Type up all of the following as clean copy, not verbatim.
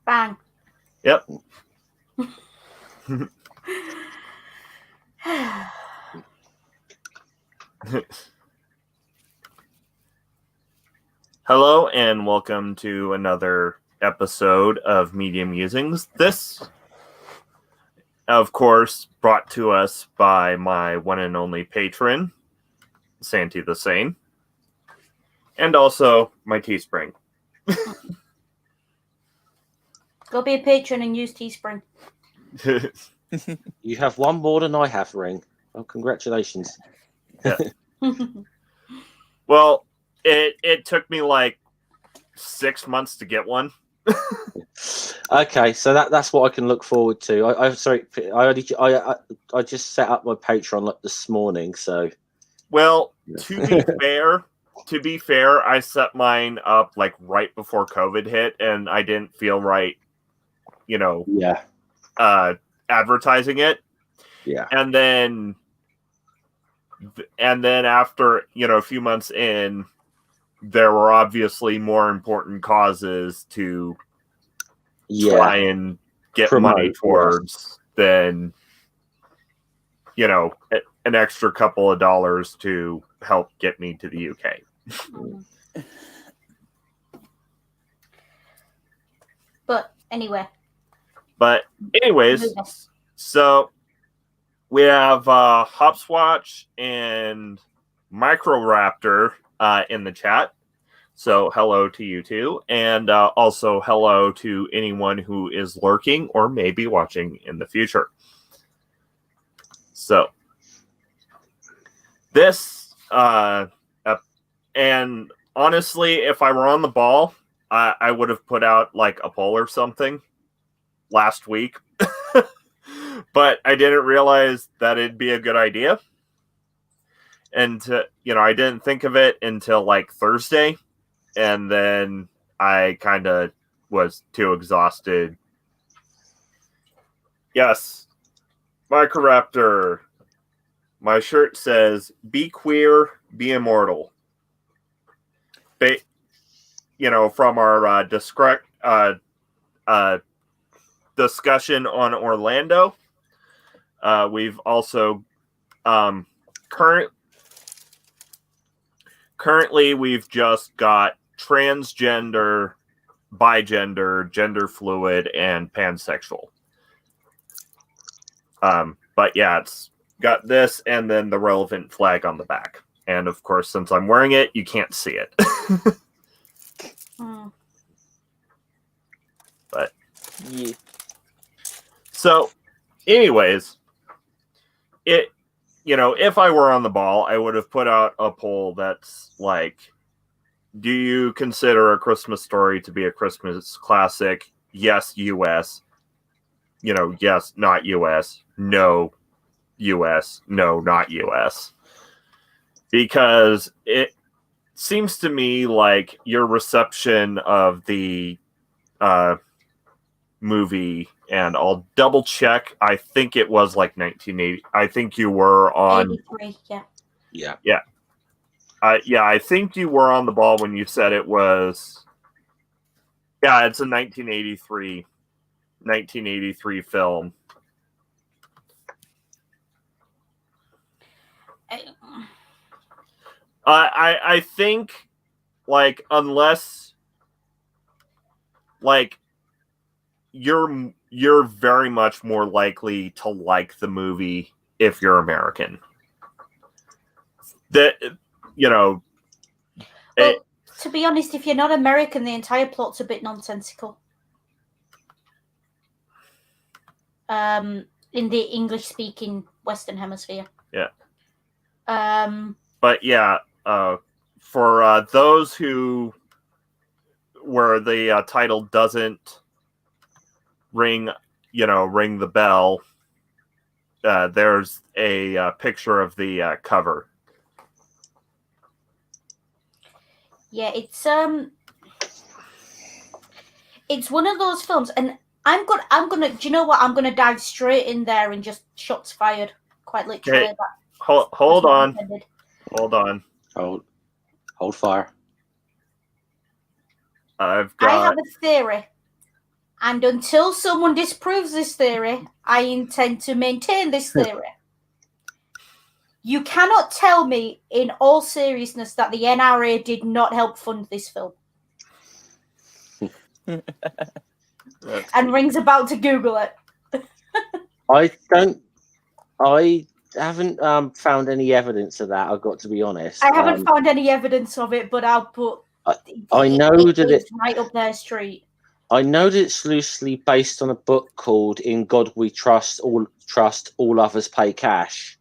Bang. Yep. Hello and welcome to another episode of Media Musings. This, of course, brought to us by my one and only patron, Santi the Sane, and also my Teespring. Go be a patron and use Teespring. You have one more than I have, Ring. Oh, congratulations. Yeah. Well, it took me like 6 months to get one. Okay, so that's what I can look forward to. I'm sorry, I just set up my Patreon like this morning, so. Well, to be fair, I set mine up like right before COVID hit, and I didn't feel right, advertising it. Yeah. And then after, a few months in, there were obviously more important causes to try and get money towards than, an extra couple of dollars to help get me to the UK. But anyways, so we have Hopswatch and Microraptor in the chat. So hello to you two. And also hello to anyone who is lurking or maybe watching in the future. So this, and honestly, if I were on the ball, I would have put out like a poll or something last week. But I didn't realize that it'd be a good idea. And, I didn't think of it until like Thursday. And then I kind of was too exhausted. Yes. Microraptor. My shirt says, be queer, be immortal. From our discussion on Orlando. We've also currently we've just got transgender, bigender, gender fluid, and pansexual. But yeah, it's got this and then the relevant flag on the back. And of course, since I'm wearing it, you can't see it. But yeah. So anyways, if I were on the ball, I would have put out a poll that's like, do you consider A Christmas Story to be a Christmas classic? Yes, US. Yes, not US. No, US. No, not US. Because it seems to me like your reception of the movie, and I'll double check. I think it was like 1980. I think you were on 83, yeah. I think you were on the ball when you said it was. Yeah, it's a 1983 film. I think, like, unless, like, you're very much more likely to like the movie if you're American. That, Well, to be honest, if you're not American, the entire plot's a bit nonsensical. In the English-speaking Western Hemisphere. Yeah. But yeah, for those where the title doesn't ring the bell, there's a picture of the cover. Yeah, it's one of those films, and I'm gonna. Do you know what? I'm gonna dive straight in there and just shots fired, quite literally. Okay. Hold on. Hold on. Hold fire. I have a theory, and until someone disproves this theory, I intend to maintain this theory. You cannot tell me, in all seriousness, that the NRA did not help fund this film. And Ring's about to Google it. I haven't found any evidence of that. I've got to be honest. I haven't found any evidence of it, but I'll put. I know that it's right up their street. I know that it's loosely based on a book called "In God We Trust, All Others Pay Cash."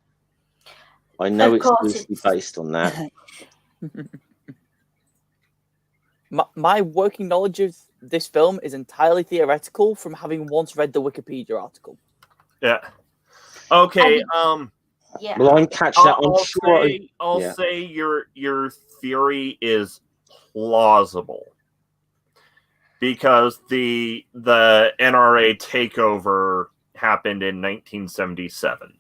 I know it's loosely based on that. My working knowledge of this film is entirely theoretical from having once read the Wikipedia article. Yeah. Okay. Yeah. Well, I'm catching that. I'll say your theory is plausible because the NRA takeover happened in 1977.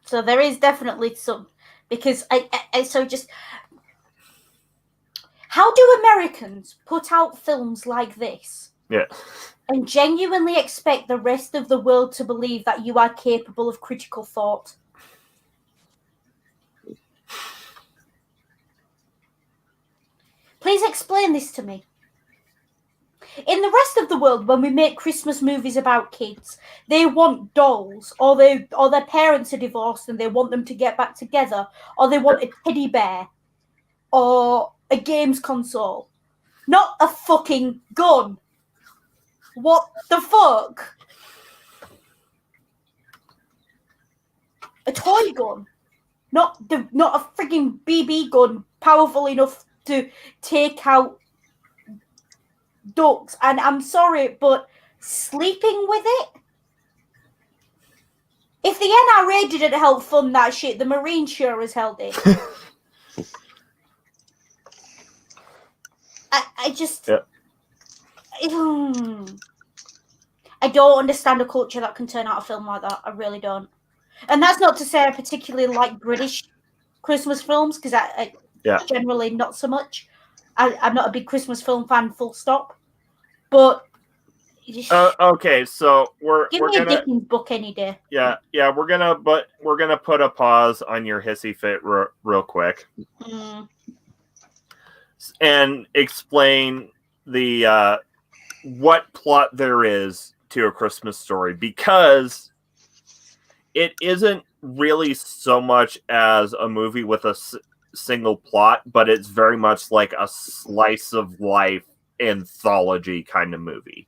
So there is definitely some, because how do Americans put out films like this? Yeah. And genuinely expect the rest of the world to believe that you are capable of critical thought? Please explain this to me. In the rest of the world, when we make Christmas movies about kids, they want dolls, or their parents are divorced and they want them to get back together, or they want a teddy bear, or a games console, not a fucking gun. What the fuck? A toy gun, not a freaking BB gun powerful enough to take out ducks. And I'm sorry, but sleeping with it? If the NRA didn't help fund that shit, the Marines sure as hell did. I just... Yeah. I don't understand a culture that can turn out a film like that. I really don't. And that's not to say I particularly like British Christmas films, because I generally not so much. I'm not a big Christmas film fan, full stop. But okay, so we're me gonna a Dickens book any day. Yeah, we're gonna put a pause on your hissy fit real quick, and explain the what plot there is to A Christmas Story, because it isn't really so much as a movie with a single plot, but it's very much like a slice of life anthology kind of movie.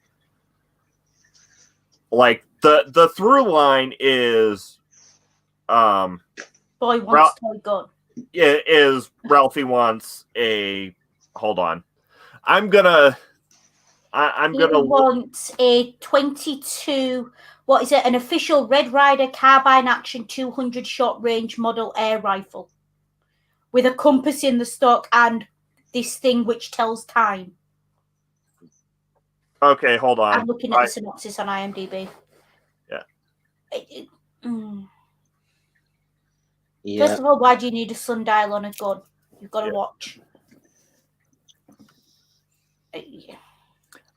Like the through line is boy wants toy gun. Is Ralphie wants a hold on. I'm gonna want a 22, what is it, an official Red Ryder carbine action 200 shot range model air rifle with a compass in the stock and this thing which tells time. Okay, hold on. I'm looking at the synopsis on IMDb. Yeah. First of all, why do you need a sundial on a gun? You've got to watch.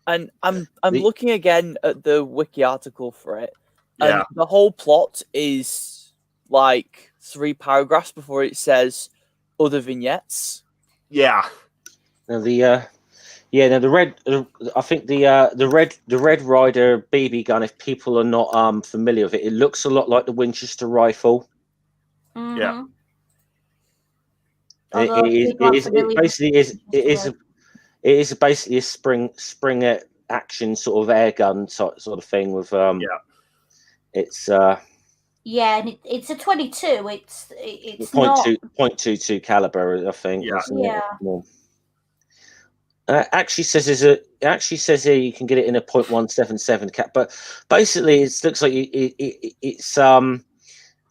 And I'm looking again at the wiki article for it. And Yeah. the whole plot is like 3 paragraphs before it says other vignettes. Yeah. Now I think the Red Ryder BB gun, if people are not familiar with it, it looks a lot like the Winchester rifle. Mm-hmm. Yeah. It is basically a spring action sort of air gun sort of thing with It's and it's a 22. It's not .22 caliber, I think. Yeah. Actually says here you can get it in a .177 cap, but basically it looks like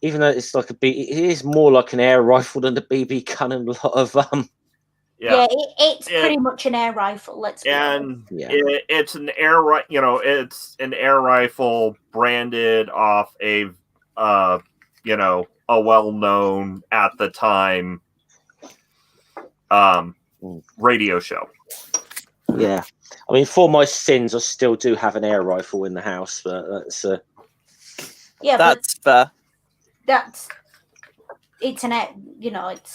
even though it's like it is more like an air rifle than the BB gun and a lot of Yeah, it's pretty much an air rifle. Let's be honest. It's an it's an air rifle branded off a a well-known at the time radio show. Yeah, I mean, for my sins, I still do have an air rifle in the house, but that's that's fair. It's an air, it's.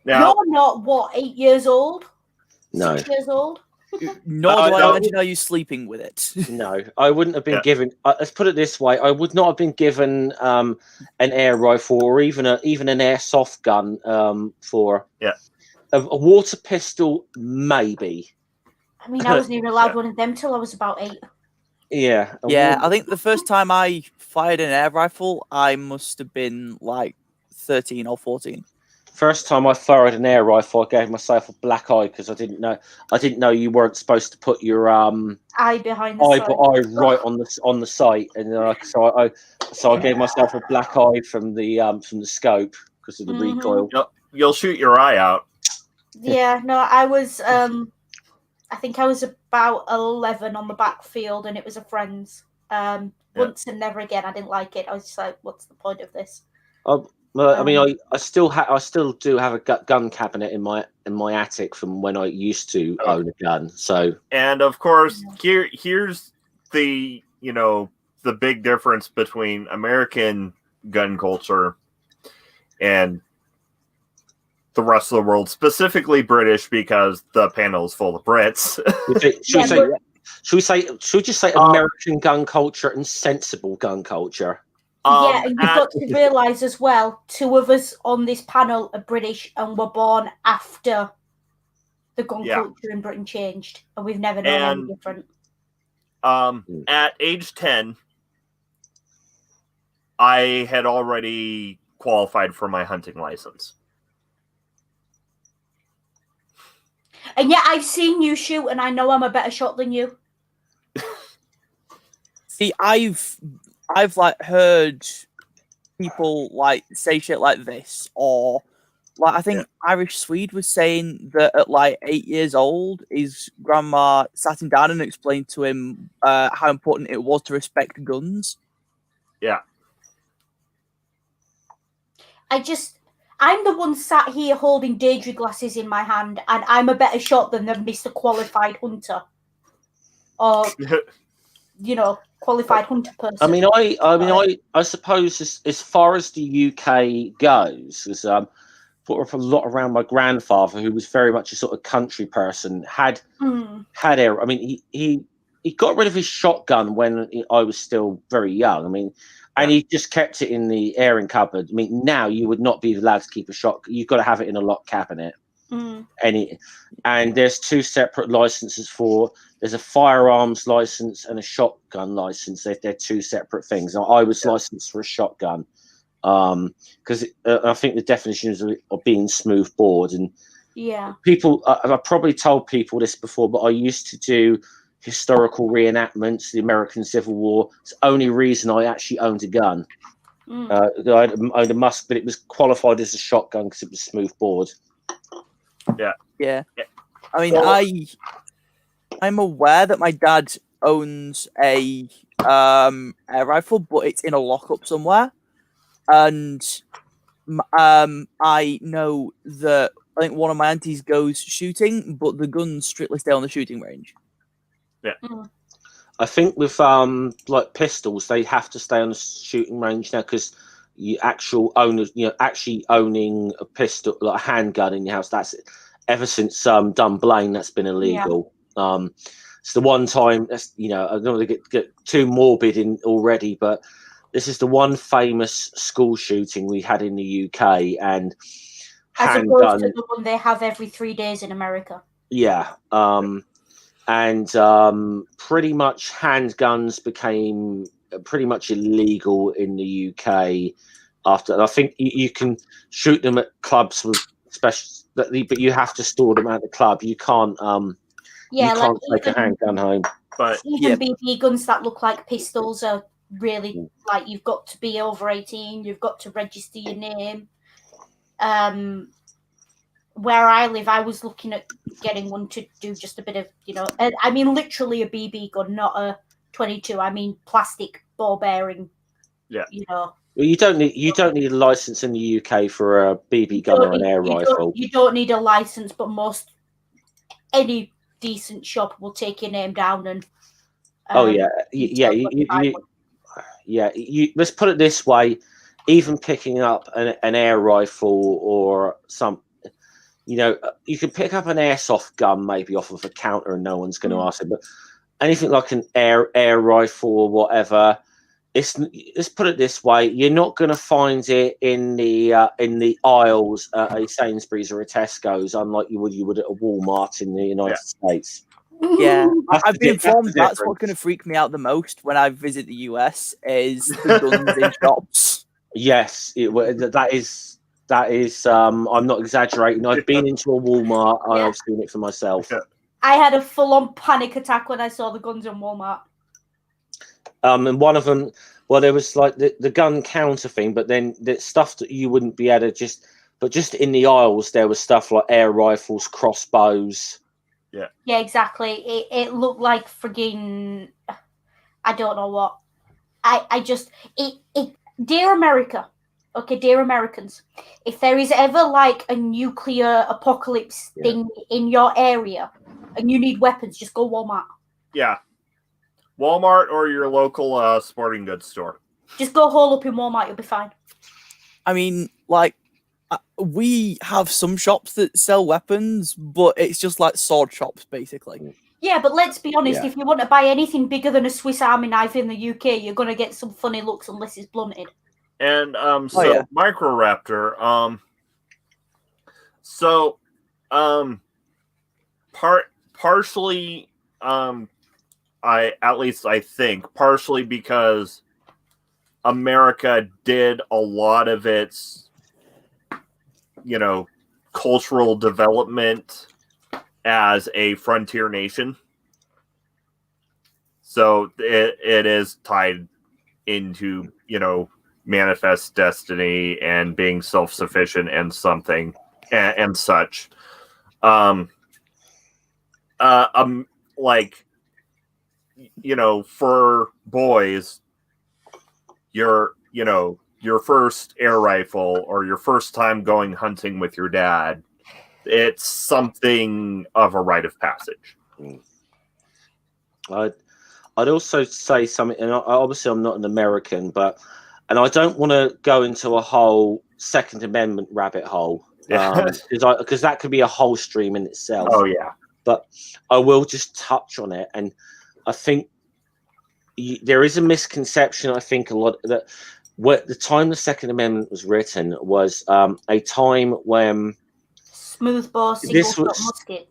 Now, You're not 8 years old? No. 6 years old? Nor do I imagine are you sleeping with it. No, I wouldn't have been given. Let's put it this way: I would not have been given an air rifle or even an airsoft gun for a water pistol, maybe. I mean, I wasn't even allowed one of them till I was about 8. Yeah. I think the first time I fired an air rifle, I must have been like 13 or 14. First time I fired an air rifle, I gave myself a black eye because I didn't know you weren't supposed to put your eye behind the eye right on the sight, and so I gave myself a black eye from the scope because of the recoil. You'll shoot your eye out. Yeah, no, I was I think I was about 11 on the backfield, and it was a friend's. Once and never again. I didn't like it. I was just like, what's the point of this? I mean, I still do have a gun cabinet in my attic from when I used to own a gun. So, and of course, here's the the big difference between American gun culture and the rest of the world, specifically British, because the panel is full of Brits. Should we just say American gun culture and sensible gun culture? You've got to realise as well, 2 of us on this panel are British and were born after the gun culture in Britain changed, and we've never known any different. At age 10, I had already qualified for my hunting license. And yet I've seen you shoot, and I know I'm a better shot than you. See, I've like heard people like say shit like this, or like I think Irish Swede was saying that at like 8 years old, his grandma sat him down and explained to him how important it was to respect guns. Yeah. I'm the one sat here holding daydream glasses in my hand, and I'm a better shot than the Mr. Qualified Hunter. Or, qualified hunter person. I mean, I suppose as far as the UK goes, because put a lot around my grandfather, who was very much a sort of country person, had air. I mean, he got rid of his shotgun when I was still very young. I mean, and he just kept it in the airing cupboard. I mean, now you would not be allowed to keep a shotgun. You've got to have it in a locked cabinet. And there's 2 separate licenses there's a firearms license and a shotgun license. They're 2 separate things. Now, I was licensed for a shotgun because I think the definition is of being smooth bored. And people, I've probably told people this before, but I used to do historical reenactments, the American Civil War. It's the only reason I actually owned a gun. I owned a musk, but it was qualified as a shotgun because it was smooth bored. Yeah. I mean, I'm aware that my dad owns a air rifle, but it's in a lockup somewhere, and I know that I think one of my aunties goes shooting, but the guns strictly stay on the shooting range. I think with like pistols, they have to stay on the shooting range now because actually owning a pistol, like a handgun in your house, that's it. Ever since Dunblane, that's been illegal. It's the one time that's I don't want to get too morbid in already, but this is the one famous school shooting we had in the UK, and as opposed to the one they have every 3 days in America. And pretty much handguns became pretty much illegal in the UK after. And I think you can shoot them at clubs with special, but you have to store them at the club. You can't. You can't take a handgun home. But even BB guns that look like pistols are really, like, you've got to be over 18. You've got to register your name. Where I live, I was looking at getting one to do just a bit of, I mean, literally a BB gun, not a 22. I mean, plastic ball bearing. Yeah. Well, you don't need a license in the UK for a BB gun or an air rifle. You don't need a license, but any decent shop will take your name down and. Let's put it this way: even picking up an air rifle or some, you can pick up an airsoft gun maybe off of a counter and no one's going to ask it. But anything like an air rifle or whatever, let's put it this way: you're not going to find it in the aisles at a Sainsbury's or a Tesco's, unlike you would at a Walmart in the United States. Yeah, I've been informed that's what's going to freak me out the most when I visit the US is the guns in shops. Yes, that is. I'm not exaggerating. I've been into a Walmart. Yeah. I've seen it for myself. Yeah. I had a full-on panic attack when I saw the guns in Walmart. And one of them, well, there was like the gun counter thing, but then the stuff that you wouldn't be able to just in the aisles there was stuff like air rifles, crossbows. Yeah, exactly. It looked like frigging, I don't know what. Dear America, okay, dear Americans, if there is ever like a nuclear apocalypse thing in your area and you need weapons, just go Walmart. Yeah. Walmart or your local sporting goods store. Just go hole up in Walmart, you'll be fine. I mean, like, we have some shops that sell weapons, but it's just like sword shops, basically. Yeah, but let's be honest, if you want to buy anything bigger than a Swiss Army knife in the UK, you're going to get some funny looks unless it's blunted. And Microraptor, partially, I think, partially because America did a lot of its cultural development as a frontier nation. So it is tied into, manifest destiny and being self-sufficient and something and such. For boys, your first air rifle or your first time going hunting with your dad, it's something of a rite of passage. I'd also say something, and obviously I'm not an American, and I don't want to go into a whole Second Amendment rabbit hole, because that could be a whole stream in itself. Oh yeah. But I will just touch on it, and I think there is a misconception. I think a lot that the time the Second Amendment was written was a time when smoothbore single-shot muskets.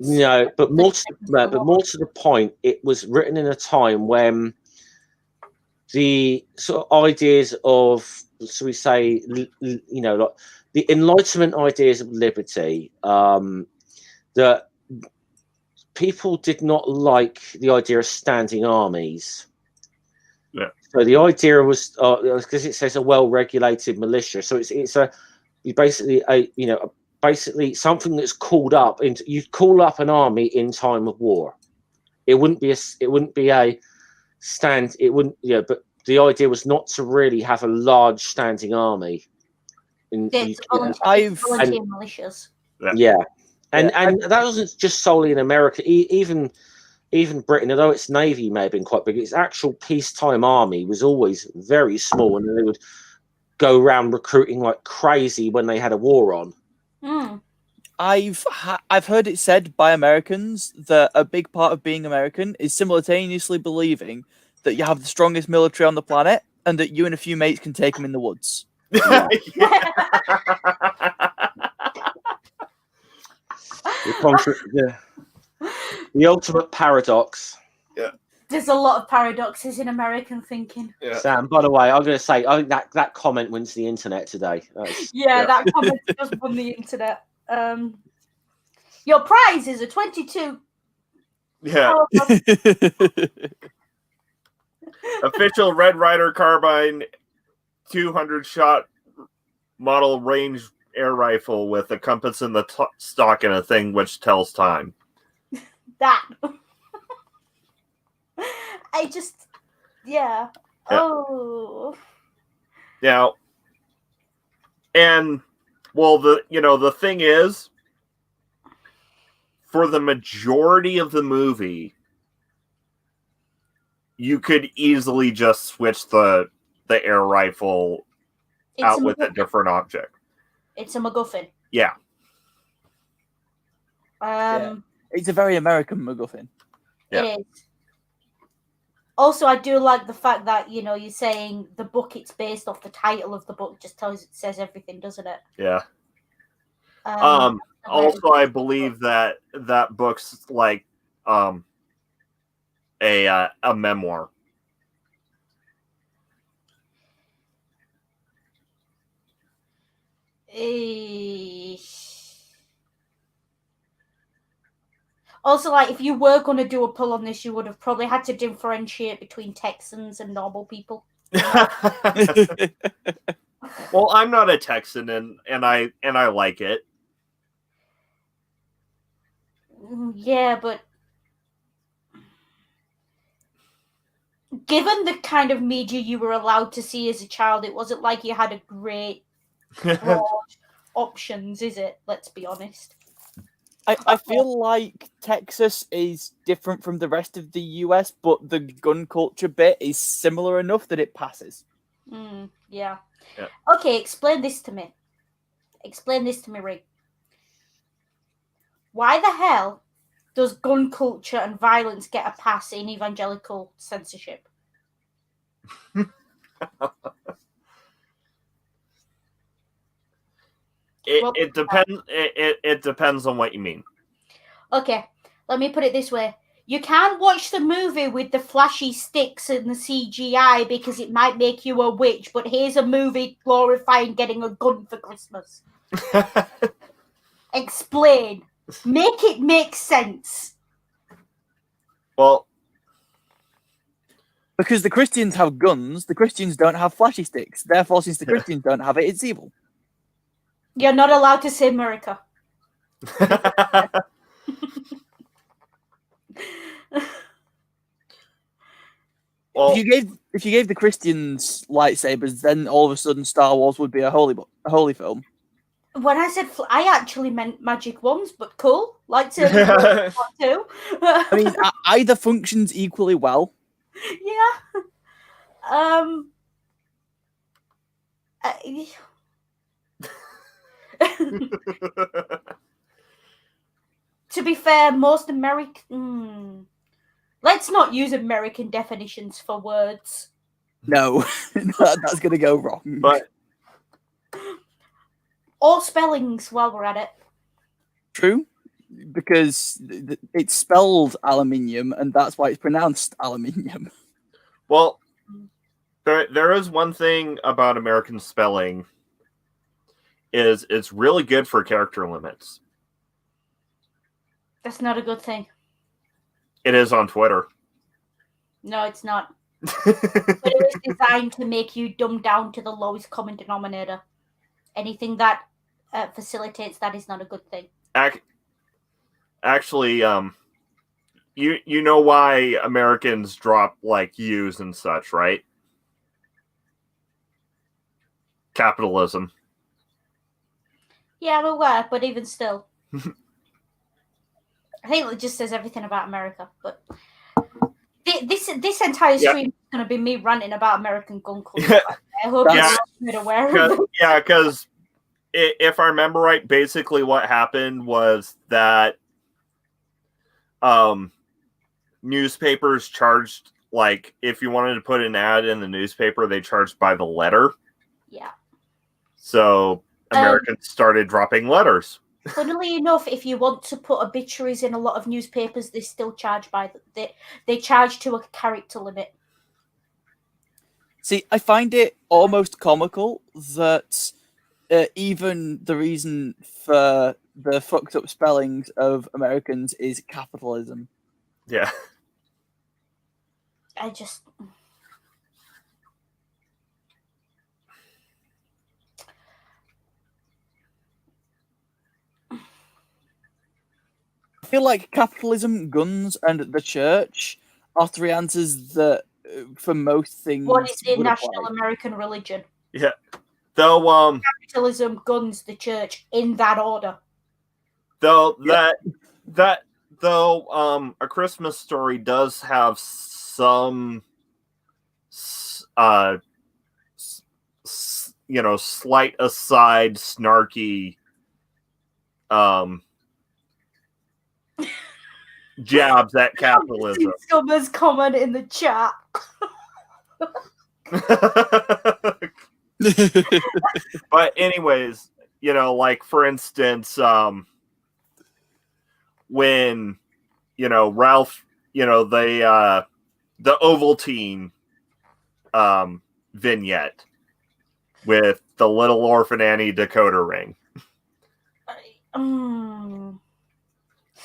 But more to the point, it was written in a time when the sort of ideas of, so we say, like the Enlightenment ideas of liberty, that people did not like the idea of standing armies. Yeah. So the idea was, because it says a well-regulated militia, so it's basically something that's called up into. You'd call up an army in time of war. It wouldn't be a stand. It wouldn't. But the idea was not to really have a large standing army. Volunteer militias. Yeah, and that wasn't just solely in America. Even Britain, although its navy may have been quite big, its actual peacetime army was always very small, and they would go around recruiting like crazy when they had a war on. I've heard it said by Americans that a big part of being American is simultaneously believing that you have the strongest military on the planet and that you and a few mates can take them in the woods. Yeah. The ultimate paradox. Yeah. There's a lot of paradoxes in American thinking. Yeah. Sam, by the way, I'm going to say, I think that comment went to the internet today. That comment just won the internet. Your prize is a 22. Yeah. Official Red Ryder carbine 200 shot model range air rifle with a compass in the stock and a thing which tells time. That. I just, yeah. Oh. Now, and well, the thing is, for the majority of the movie, you could easily just switch the air rifle out with a different object. It's a MacGuffin. Yeah. It's a very American MacGuffin. Yeah. It is. Also, I do like the fact that, you're saying the book it's based off the title of the book just says everything, doesn't it? Yeah. Also, I believe that book's like a memoir. Also, like, if you were going to do a pull on this, you would have probably had to differentiate between Texans and normal people. Well, I'm not a Texan, and I like it. Yeah, but given the kind of media you were allowed to see as a child, it wasn't like you had a great broad options, is it? Let's be honest. I feel like Texas is different from the rest of the US, but the gun culture bit is similar enough that it passes. Yeah. Okay, explain this to me. Rick. Why the hell does gun culture and violence get a pass in evangelical censorship? It depends. It depends on what you mean. Okay, let me put it this way. You can't watch the movie with the flashy sticks and the CGI because it might make you a witch, but here's a movie glorifying getting a gun for Christmas. Explain. Make it make sense. Well, because the Christians have guns, the Christians don't have flashy sticks. Therefore, since the Christians don't have it, it's evil. You're not allowed to say America. Well, if you gave the Christians lightsabers, then all of a sudden Star Wars would be a holy film. When I said I actually meant magic wands, but cool. Lightsabers too. I mean, either functions equally well. Yeah. To be fair, most American. Let's not use American definitions for words. No, that's going to go wrong. But or spellings while we're at it. True, because it's spelled aluminium, and that's why it's pronounced aluminium. Well, there is one thing about American spelling is it's really good for character limits. That's not a good thing. It is on Twitter. No, it's not. Twitter is designed to make you dumb down to the lowest common denominator. Anything that facilitates that is not a good thing. Actually, you know why Americans drop like U's and such, right? Capitalism. Yeah, I'm aware, but even still. I think it just says everything about America. But this entire stream is going to be me ranting about American gun culture. I hope you're aware of it. Yeah, because if I remember right, basically what happened was that newspapers charged, like, if you wanted to put an ad in the newspaper, they charged by the letter. Yeah. So Americans started dropping letters. Funnily enough, if you want to put obituaries in a lot of newspapers, they still charge they charge to a character limit. See, I find it almost comical that even the reason for the fucked up spellings of Americans is capitalism. Yeah. feel like capitalism, guns, and the church are three answers that, for most things, What is the would national apply. American religion? Yeah. Though Capitalism, guns, the church, in that order. though Yeah. A Christmas Story does have some slight aside snarky jabs at capitalism. Scummer's comment in the chat. But anyways, like for instance, when Ralph, the Ovaltine vignette with the Little Orphan Annie decoder ring.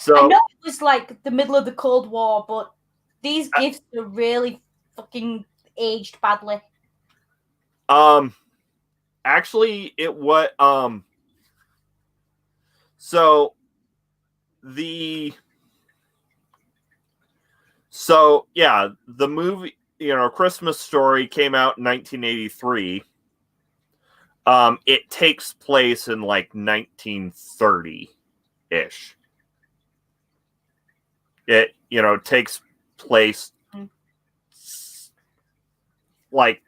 So I know it was like the middle of the Cold War, but these gifts are really fucking aged badly. Actually, it was so the movie, Christmas Story came out in 1983. It takes place in like 1930-ish. It takes place like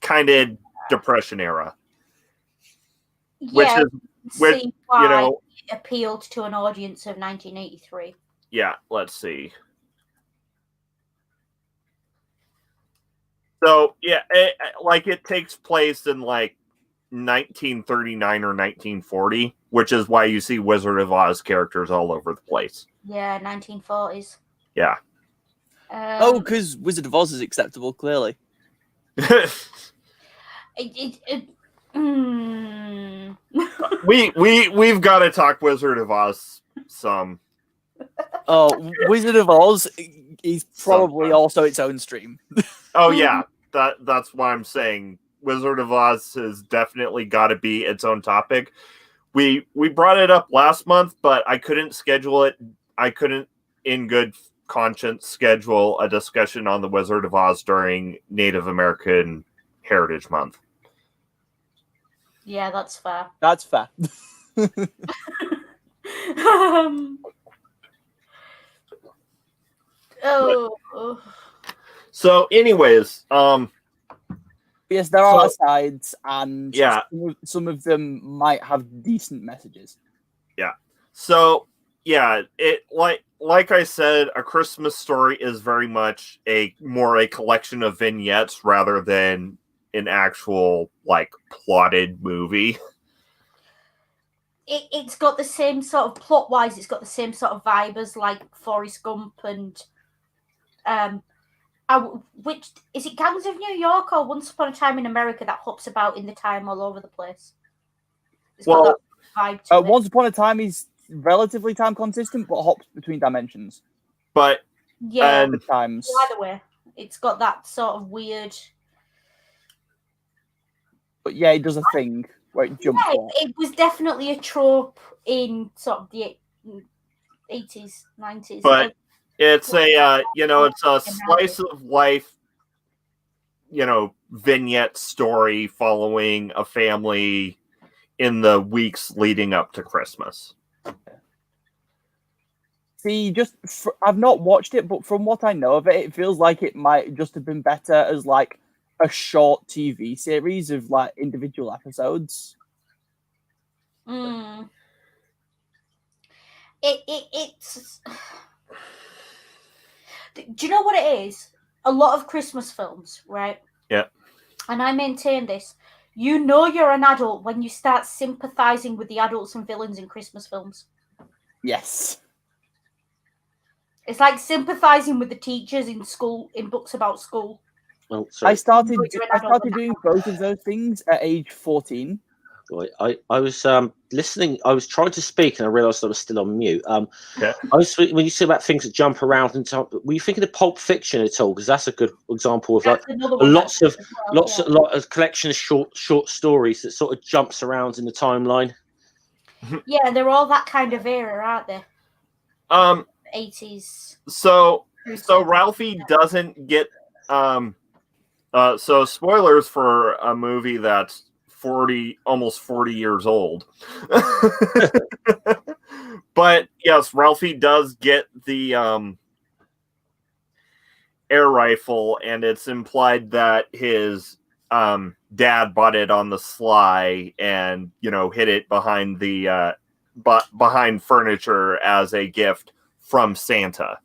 kind of Depression era, Yeah, which see why it appealed to an audience of 1983. yeah, let's see. So yeah, it takes place in like 1939 or 1940, which is why you see Wizard of Oz characters all over the place. Yeah, 1940s. Yeah. Because Wizard of Oz is acceptable, clearly. We've got to talk Wizard of Oz some. Oh, Wizard of Oz is probably also its own stream. Oh yeah, that's why I'm saying Wizard of Oz has definitely got to be its own topic. We brought it up last month, but I couldn't schedule it. I couldn't, in good conscience, schedule a discussion on the Wizard of Oz during Native American Heritage Month. Yeah, that's fair. That's fair. So, anyways, yes, there are sides, and yeah, some of them might have decent messages. Yeah. So, yeah, it like I said, A Christmas Story is very much more a collection of vignettes rather than an actual like plotted movie. It's got the same sort of plot-wise. It's got the same sort of vibe as like Forrest Gump and which is it? Gangs of New York or Once Upon a Time in America that hops about in the time all over the place. It's got that vibe to it. Once Upon a Time is relatively time consistent, but hops between dimensions. But yeah, times. Either way, it's got that sort of weird. But yeah, it does a thing where it jumps. Yeah, it was definitely a trope in sort of the 80s, 90s. But it's a it's a slice of life, vignette story following a family in the weeks leading up to Christmas. See, I've not watched it, but from what I know of it, it feels like it might just have been better as like a short TV series of like individual episodes. It's. Do you know what it is? A lot of Christmas films, right? Yeah. And I maintain this. You know you're an adult when you start sympathizing with the adults and villains in Christmas films. Yes. It's like sympathizing with the teachers in school, in books about school. Oh, sorry. I started doing both of those things at age 14. I was listening. I was trying to speak, and I realised I was still on mute. Okay. When you say about things that jump around and talk, were you thinking of Pulp Fiction at all? Because that's a good example of like lots of collection of short stories that sort of jumps around in the timeline. Yeah, they're all that kind of era, aren't they? 80s. So Ralphie doesn't get so spoilers for a movie that's almost 40 years old. But yes, Ralphie does get the air rifle, and it's implied that his dad bought it on the sly and hid it behind the behind furniture as a gift from Santa.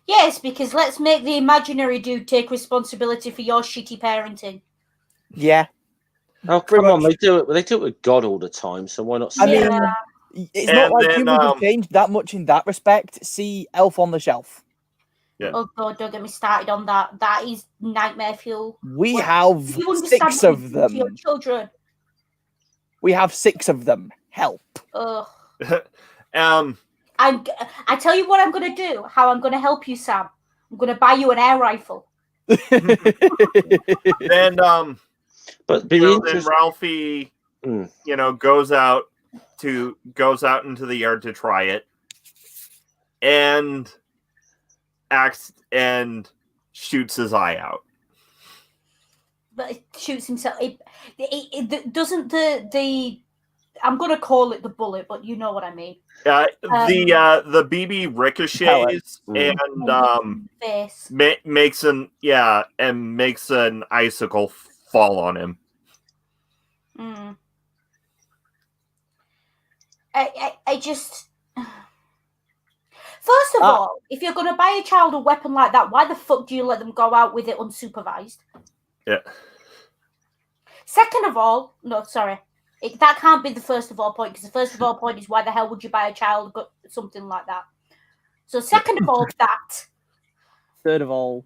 Yes, because let's make the imaginary dude take responsibility for your shitty parenting. Yeah. Oh, come on. They do it with God all the time, so why not? I mean, it's not like humans have changed that much in that respect. See Elf on the Shelf. Yeah. Oh, God, don't get me started on that. That is nightmare fuel. We have 6 of them. To your children. We have 6 of them. Help. Ugh. I tell you what I'm going to do, how I'm going to help you, Sam. I'm going to buy you an air rifle. Then, but then Ralphie, goes out into the yard to try it, and shoots his eye out. But it shoots himself. It doesn't the I'm gonna call it the bullet, but you know what I mean. The BB ricochets and face. makes an icicle fall on him. Mm. I just. First of all, if you're gonna buy a child a weapon like that, why the fuck do you let them go out with it unsupervised? Yeah. Second of all, no, sorry. That can't be the first of all point, because the first of all point is why the hell would you buy a child something like that? So second of all, that. Third of all.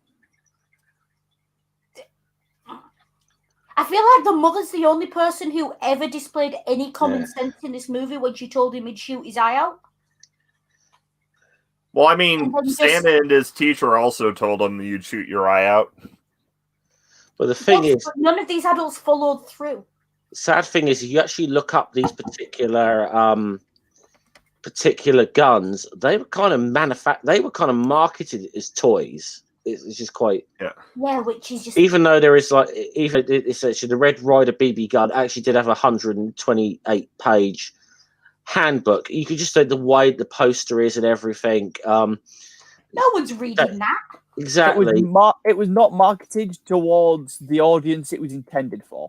I feel like the mother's the only person who ever displayed any common sense in this movie when she told him he'd shoot his eye out. Well, I mean, Santa and his teacher also told him that you'd shoot your eye out. But the thing is, none of these adults followed through. Sad thing is, if you actually look up these particular guns, they were kind of marketed as toys. It's just quite which is just, even though there is it's actually the Red Ryder BB gun actually did have a 128-page handbook. You could just say the way the poster is and everything. No one's reading that. Exactly. It was not marketed towards the audience it was intended for.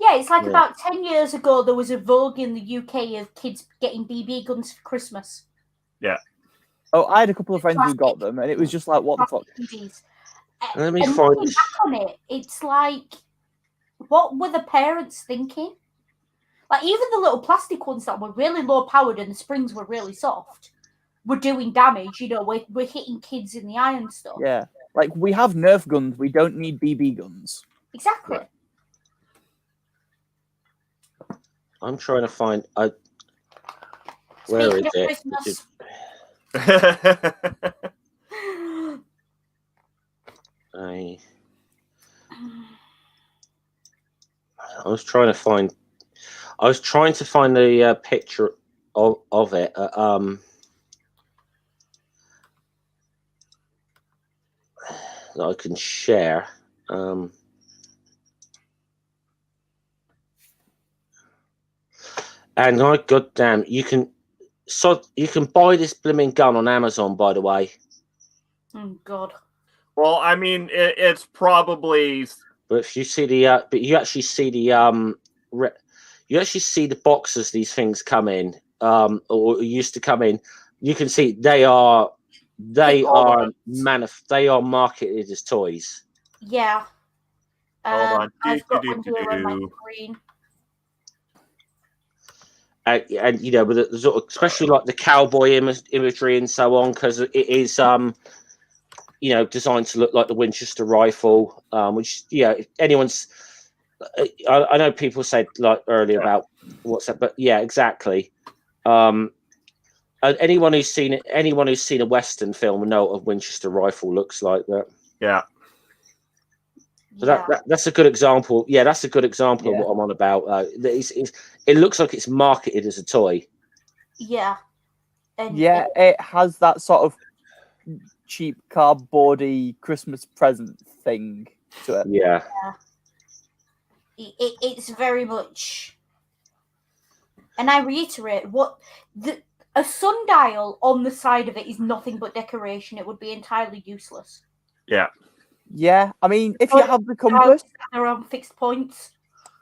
Yeah, it's like about 10 years ago, there was a vogue in the UK of kids getting BB guns for Christmas. Yeah. Oh, I had a couple of friends who got them, and it was just like, what the fuck? Let me find back on it. It's like, what were the parents thinking? Like, even the little plastic ones that were really low powered and the springs were really soft were doing damage. We're hitting kids in the eye and stuff. Yeah. Like, we have Nerf guns. We don't need BB guns. Exactly. Right. I'm trying to find. Where is it? Christmas. I was trying to find. I was trying to find the picture of it. That I can share. And goddamn, you can buy this blooming gun on Amazon, by the way. Oh God. Well, I mean, it's probably. But if you see you actually see the boxes these things come in, or used to come in. You can see they are marketed as toys. Yeah. Hold on. I've got one here on my screen. And with the sort of, especially like the cowboy imagery and so on, because it is designed to look like the Winchester rifle, which anyone's. I know people said like earlier about what's that, but yeah, exactly. Anyone who's seen a Western film will know what a Winchester rifle looks like. That. Yeah. So that's a good example. Yeah, that's a good example of what I'm on about. It looks like it's marketed as a toy. Yeah. And Yeah, it has that sort of cheap cardboardy Christmas present thing to it. Yeah. it's very much. And I reiterate, a sundial on the side of it is nothing but decoration. It would be entirely useless. Yeah. Yeah, I mean, if you But- have the compass, They're on fixed points.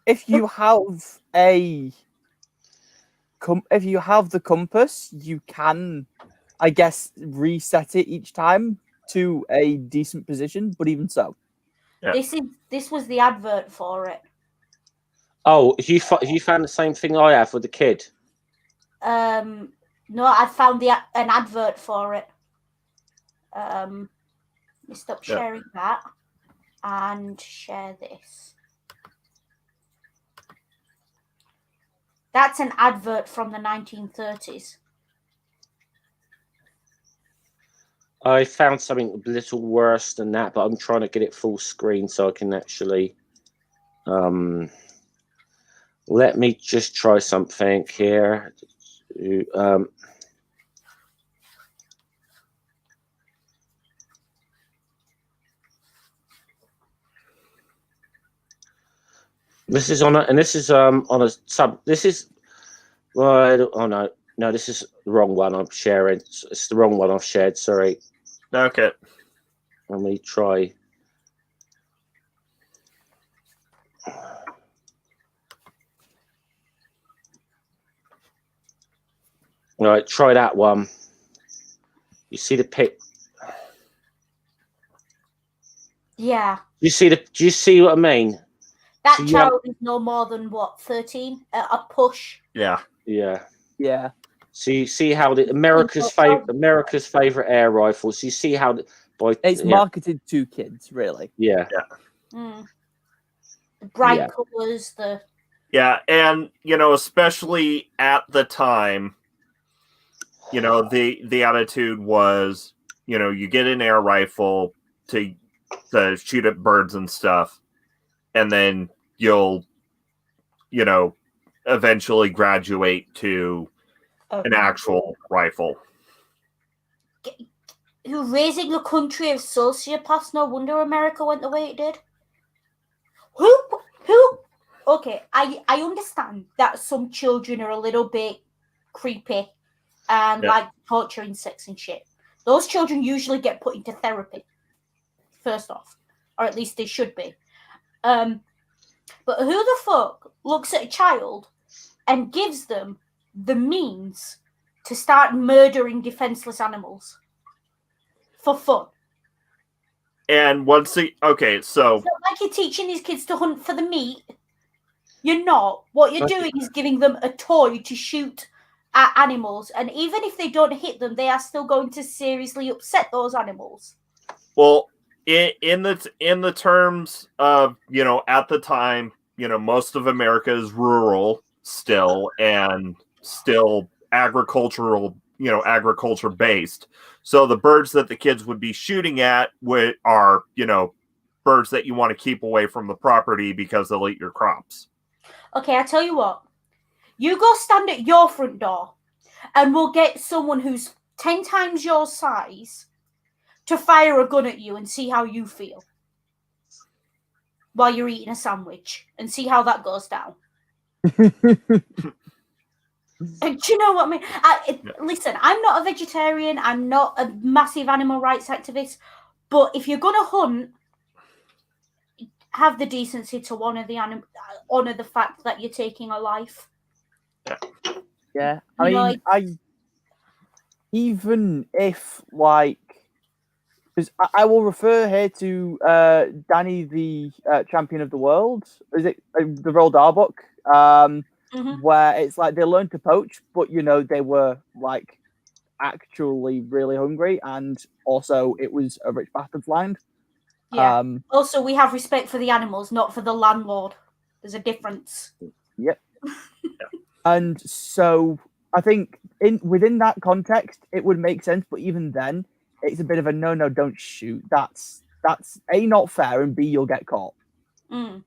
if you have a if you have the compass, you can, I guess, reset it each time to a decent position. But even so, Yeah. This was the advert for it. Oh, have you found the same thing I have with the kid? No, I found an advert for it. Let me stop Yeah. sharing that and share this. That's an advert from the 1930s. I found something a little worse than that, but I'm trying to get it full screen so I can actually. Let me just try something here. This is on a sub. This is well, oh no, this is the wrong one I'm sharing. It's the wrong one I've shared. Sorry. Okay. Let me try. All right, try that one. You see the pic? Yeah. Do you see what I mean? That So you child is no more than, 13? A push. Yeah. Yeah. yeah, So you see how the America's favorite air rifle. So you see how it's marketed to kids, really. Yeah. The bright Yeah. colours, Yeah, and especially at the time, the attitude was, you get an air rifle to shoot at birds and stuff, and then you'll, eventually graduate to an actual rifle. Raising a country of sociopaths. No wonder America went the way it did. Who? Okay, I understand that some children are a little bit creepy and like torturing sex and shit. Those children usually get put into therapy, first off, or at least they should be. But who the fuck looks at a child and gives them the means to start murdering defenseless animals for fun? And so It's not like you're teaching these kids to hunt for the meat. You're not. What you're doing is giving them a toy to shoot at animals, and even if they don't hit them, they are still going to seriously upset those animals. Well, in the terms of at the time, most of America is rural still, and still agriculture based. So the birds that the kids would be shooting at are birds that you want to keep away from the property because they'll eat your crops. Okay, I tell you what. You go stand at your front door, and we'll get someone who's 10 times your size to fire a gun at you and see how you feel while you're eating a sandwich, and see how that goes down. Do you know what I mean? Listen, I'm not a vegetarian. I'm not a massive animal rights activist. But if you're going to hunt, have the decency to honor the fact that you're taking a life. Yeah, I mean, even if because I will refer here to Danny, the champion of the world. Is it the Roald Dahl book? Where it's like they learned to poach, but they were like actually really hungry, and also it was a rich bastard's land. Yeah. Also, we have respect for the animals, not for the landlord. There's a difference. Yep. And so I think within that context, it would make sense. But even then, it's a bit of a no, don't shoot. That's A, not fair, and B, you'll get caught. And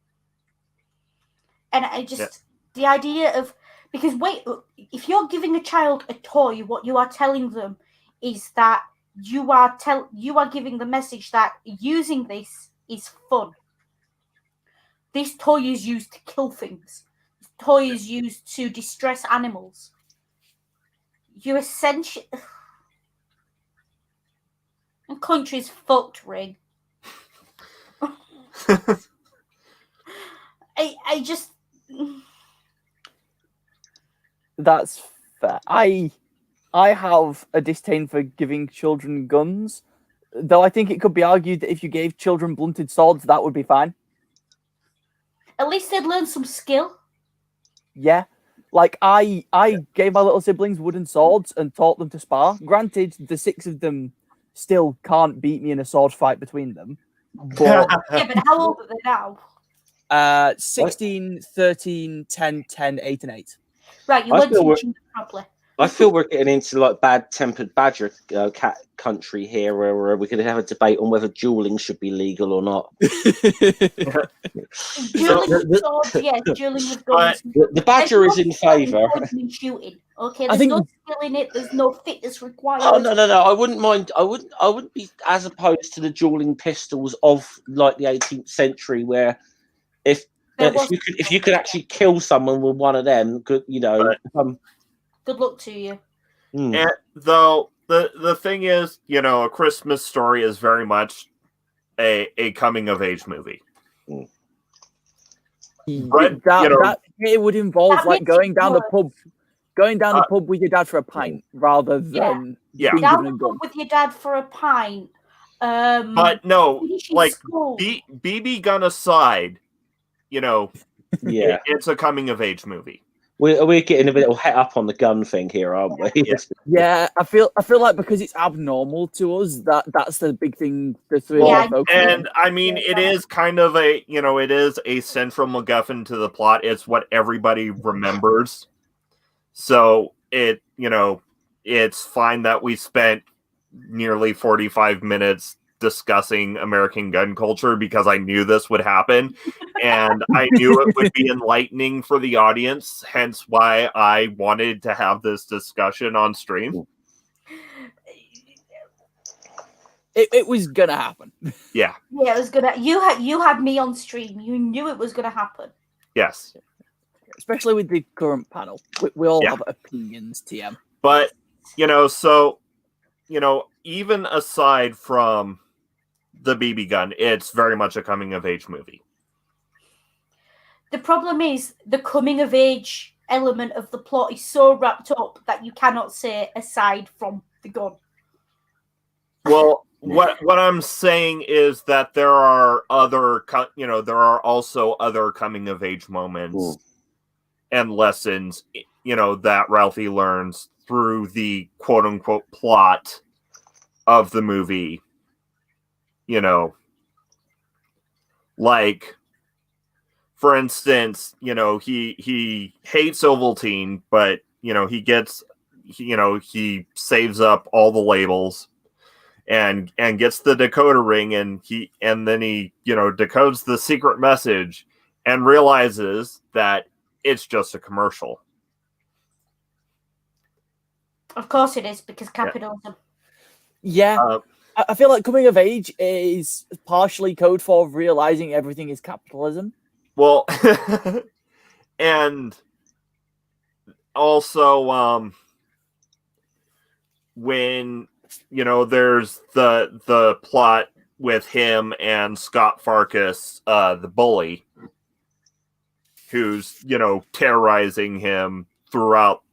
I just the idea of Because wait, if you're giving a child a toy, what you are telling them is that you are giving the message that using this is fun. This toy is used to kill things. This toy is used to distress animals. You essentially... And country's fucked, Ring. I just... That's fair. I have a disdain for giving children guns, though I think it could be argued that if you gave children blunted swords, that would be fine. At least they'd learn some skill. Yeah. Like, I gave my little siblings wooden swords and taught them to spar. Granted, the 6 of them still can't beat me in a sword fight between them. But Yeah, but how old are they now? 16, 13, 10, 10, 8, and 8. Right, you I weren't feel teaching them properly. I feel we're getting into like bad-tempered badger cat country here, where we could have a debate on whether dueling should be legal or not. Dueling with swords, yes. Dueling with guns. The badger is in favour. Shooting. Okay, I there's think- no skill in it. There's no fitness required. Oh no! I wouldn't mind. I wouldn't be as opposed to the dueling pistols of like the 18th century, where if you could actually kill someone with one of them, good, you know. Good luck to you. And though the thing is, you know, A Christmas Story is very much a coming of age movie. But, that it would involve That like makes going it down the worse. pub with your dad for a pint rather than Yeah. being Down given a the gun. pub with your dad for a pint. But no, finishing like school. BB gun aside, you know, Yeah, it's a coming of age movie. we're getting a bit het up on the gun thing here, aren't we? Yeah. Yeah, I feel like because it's abnormal to us, that's the big thing. The three Yeah, of us focus on. And I mean, it is kind of a, you know, it is a central MacGuffin to the plot. It's what everybody remembers. So it, you know, it's fine that we spent nearly 45 minutes discussing American gun culture because I knew this would happen. And I knew it would be enlightening for the audience, hence why I wanted to have this discussion on stream. It was gonna happen. Yeah. Yeah, it was gonna. You had me on stream. You knew it was gonna happen. Yes. Especially with the current panel. We all Yeah. have opinions, TM. But, you know, so, you know, even aside from the BB gun, it's very much a coming of age movie. The problem is the coming of age element of the plot is so wrapped up that you cannot say aside from the gun. Well, what I'm saying is that there are other, you know, there are also other coming of age moments and lessons, you know, that Ralphie learns through the quote unquote plot of the movie. You know, like, for instance, you know, he hates Ovaltine, but, you know, he saves up all the labels and gets the decoder ring, and then he, you know, decodes the secret message and realizes that it's just a commercial. Of course it is, because capitalism. Yeah. I feel like coming of age is partially code for realizing everything is capitalism. Well, and also, when, you know, there's the plot with him and Scott Farkas, the bully, who's, you know, terrorizing him throughout,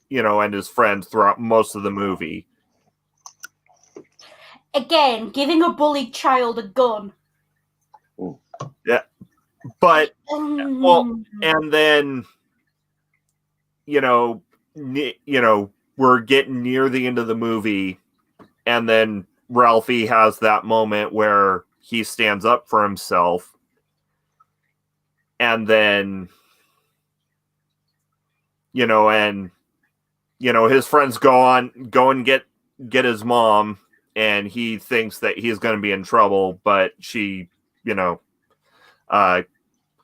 you know, and his friends throughout most of the movie. Again, giving a bullied child a gun. Yeah, but well, and then, you know, we're getting near the end of the movie, and then Ralphie has that moment where he stands up for himself, and then, you know, and, you know, his friends go and get his mom, and he thinks that he's going to be in trouble, but she, you know,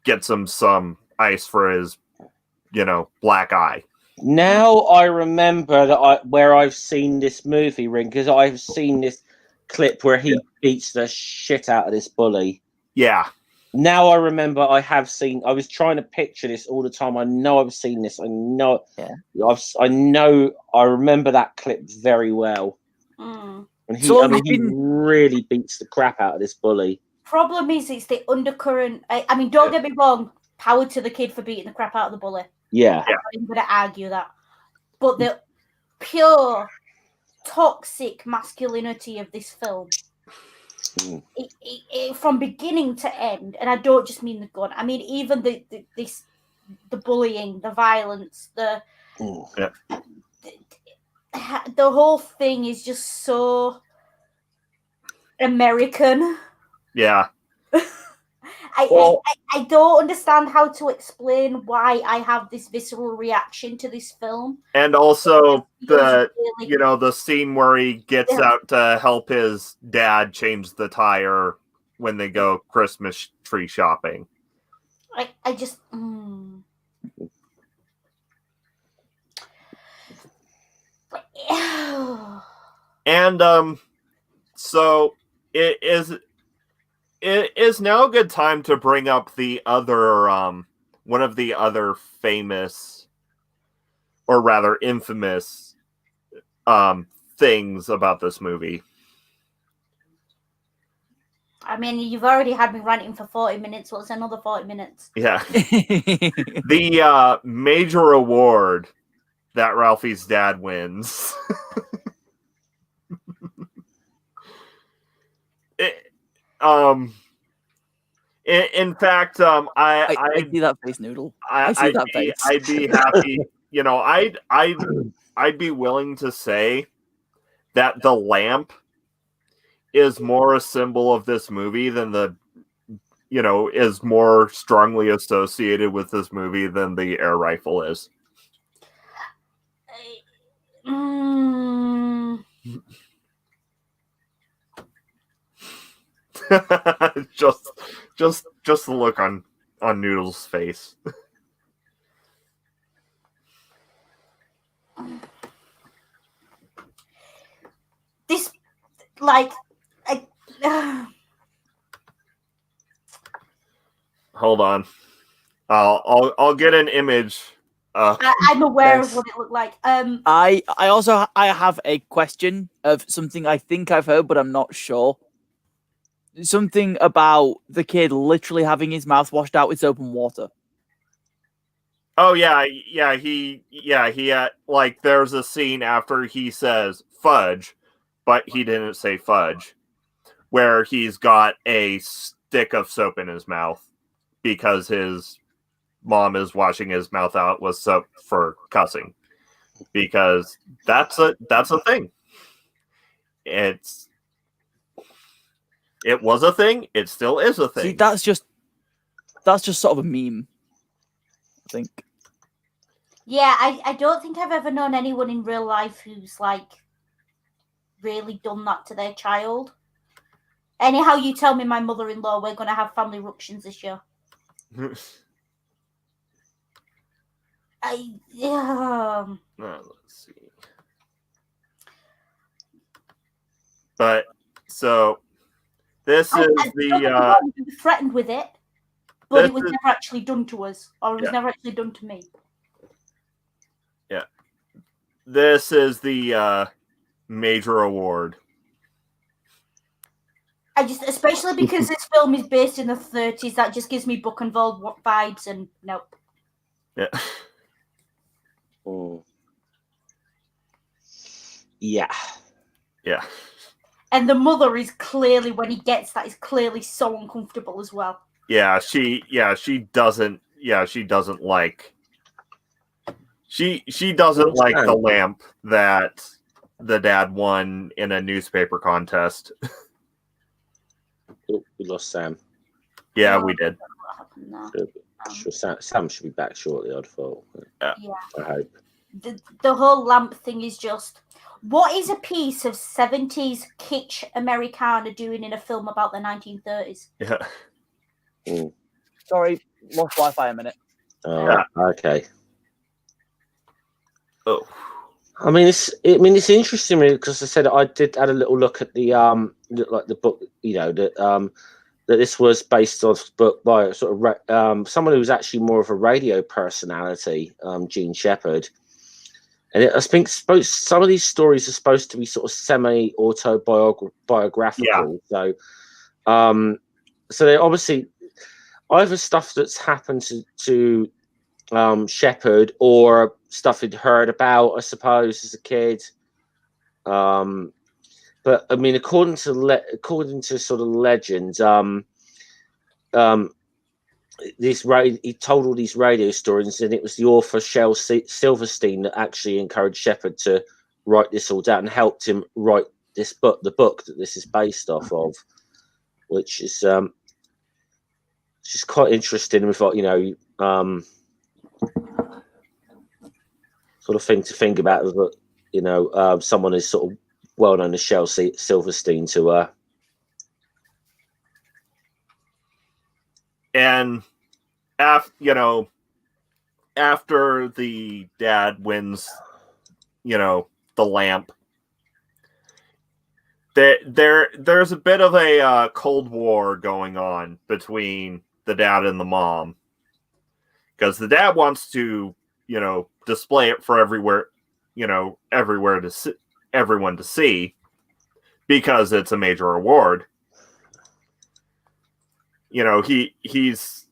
gets him some ice for his black eye. Now I remember that where I've seen this movie, Ring, because I've seen this clip where he beats the shit out of this bully. Yeah. Now I remember I was trying to picture this all the time. I know I've seen this. I know. Yeah. I remember that clip very well. Mm. And he So really beats the crap out of this bully. Problem is, it's the undercurrent. I mean, don't get me wrong. Power to the kid for beating the crap out of the bully. Yeah. I'm going to argue that. But the pure toxic masculinity of this film, it, from beginning to end, and I don't just mean the gun. I mean even the bullying, the violence, the whole thing is just so American. Yeah. I don't understand how to explain why I have this visceral reaction to this film. And also the scene where he gets out to help his dad change the tire when they go Christmas tree shopping. I just And so it is now a good time to bring up the other one of the other famous, or rather infamous, things about this movie. I mean, you've already had me ranting for 40 minutes. What's another 40 minutes? Yeah. The major award that Ralphie's dad wins. In fact, I see that face, Noodle. I see that face. I'd be happy. I'd be willing to say that the lamp is more a symbol of this movie than is more strongly associated with this movie than the air rifle is. just the look on Noodle's face. This, hold on, I'll get an image. I'm aware of what it looked like. I have a question of something I think I've heard, but I'm not sure. Something about the kid literally having his mouth washed out with soap and water. Oh yeah, like there's a scene after he says fudge, but he didn't say fudge, where he's got a stick of soap in his mouth because his mom is washing his mouth out with soap for cussing, because that's a thing. It was a thing. It still is a thing. See, that's just sort of a meme, I think. Yeah, I don't think I've ever known anyone in real life who's really done that to their child. Anyhow, you tell me, my mother-in-law, we're going to have family ructions this year. Let's see. But so this is we were threatened with it, but it was never actually done to us, or it was never actually done to me. Yeah, this is the major award. Especially because this film is based in the 30s, that just gives me Buchenwald vibes, and nope. Yeah. Oh. Yeah. Yeah. And the mother is clearly, when he gets that, is clearly so uncomfortable as well. Yeah, she doesn't like the lamp that the dad won in a newspaper contest. Oh, we lost Sam. Yeah, we did. Sure, Sam should be back shortly, I'd thought. Yeah. I hope. The whole lamp thing is just, what is a piece of 70s kitsch Americana doing in a film about the 1930s? Yeah. Mm. Sorry, lost Wi-Fi a minute. Okay. Oh, I mean, it's interesting because I said I did add a little look at the like the book, that this was based on a book by sort of someone who was actually more of a radio personality, Gene Shepherd. And I think some of these stories are supposed to be sort of semi-autobiographical. Yeah. So they obviously either stuff that's happened to Shepherd or stuff he'd heard about, I suppose, as a kid. But I mean, according to sort of legends, he told all these radio stories, and it was the author Shel Silverstein that actually encouraged Shepherd to write this all down and helped him write this book, the book that this is based off of, which is just quite interesting. We thought, sort of thing to think about, that someone is sort of well known as Shel Silverstein to and after the dad wins, the lamp, there's a bit of a Cold War going on between the dad and the mom, because the dad wants to display it for everywhere to see, everyone to see, because it's a major award. He's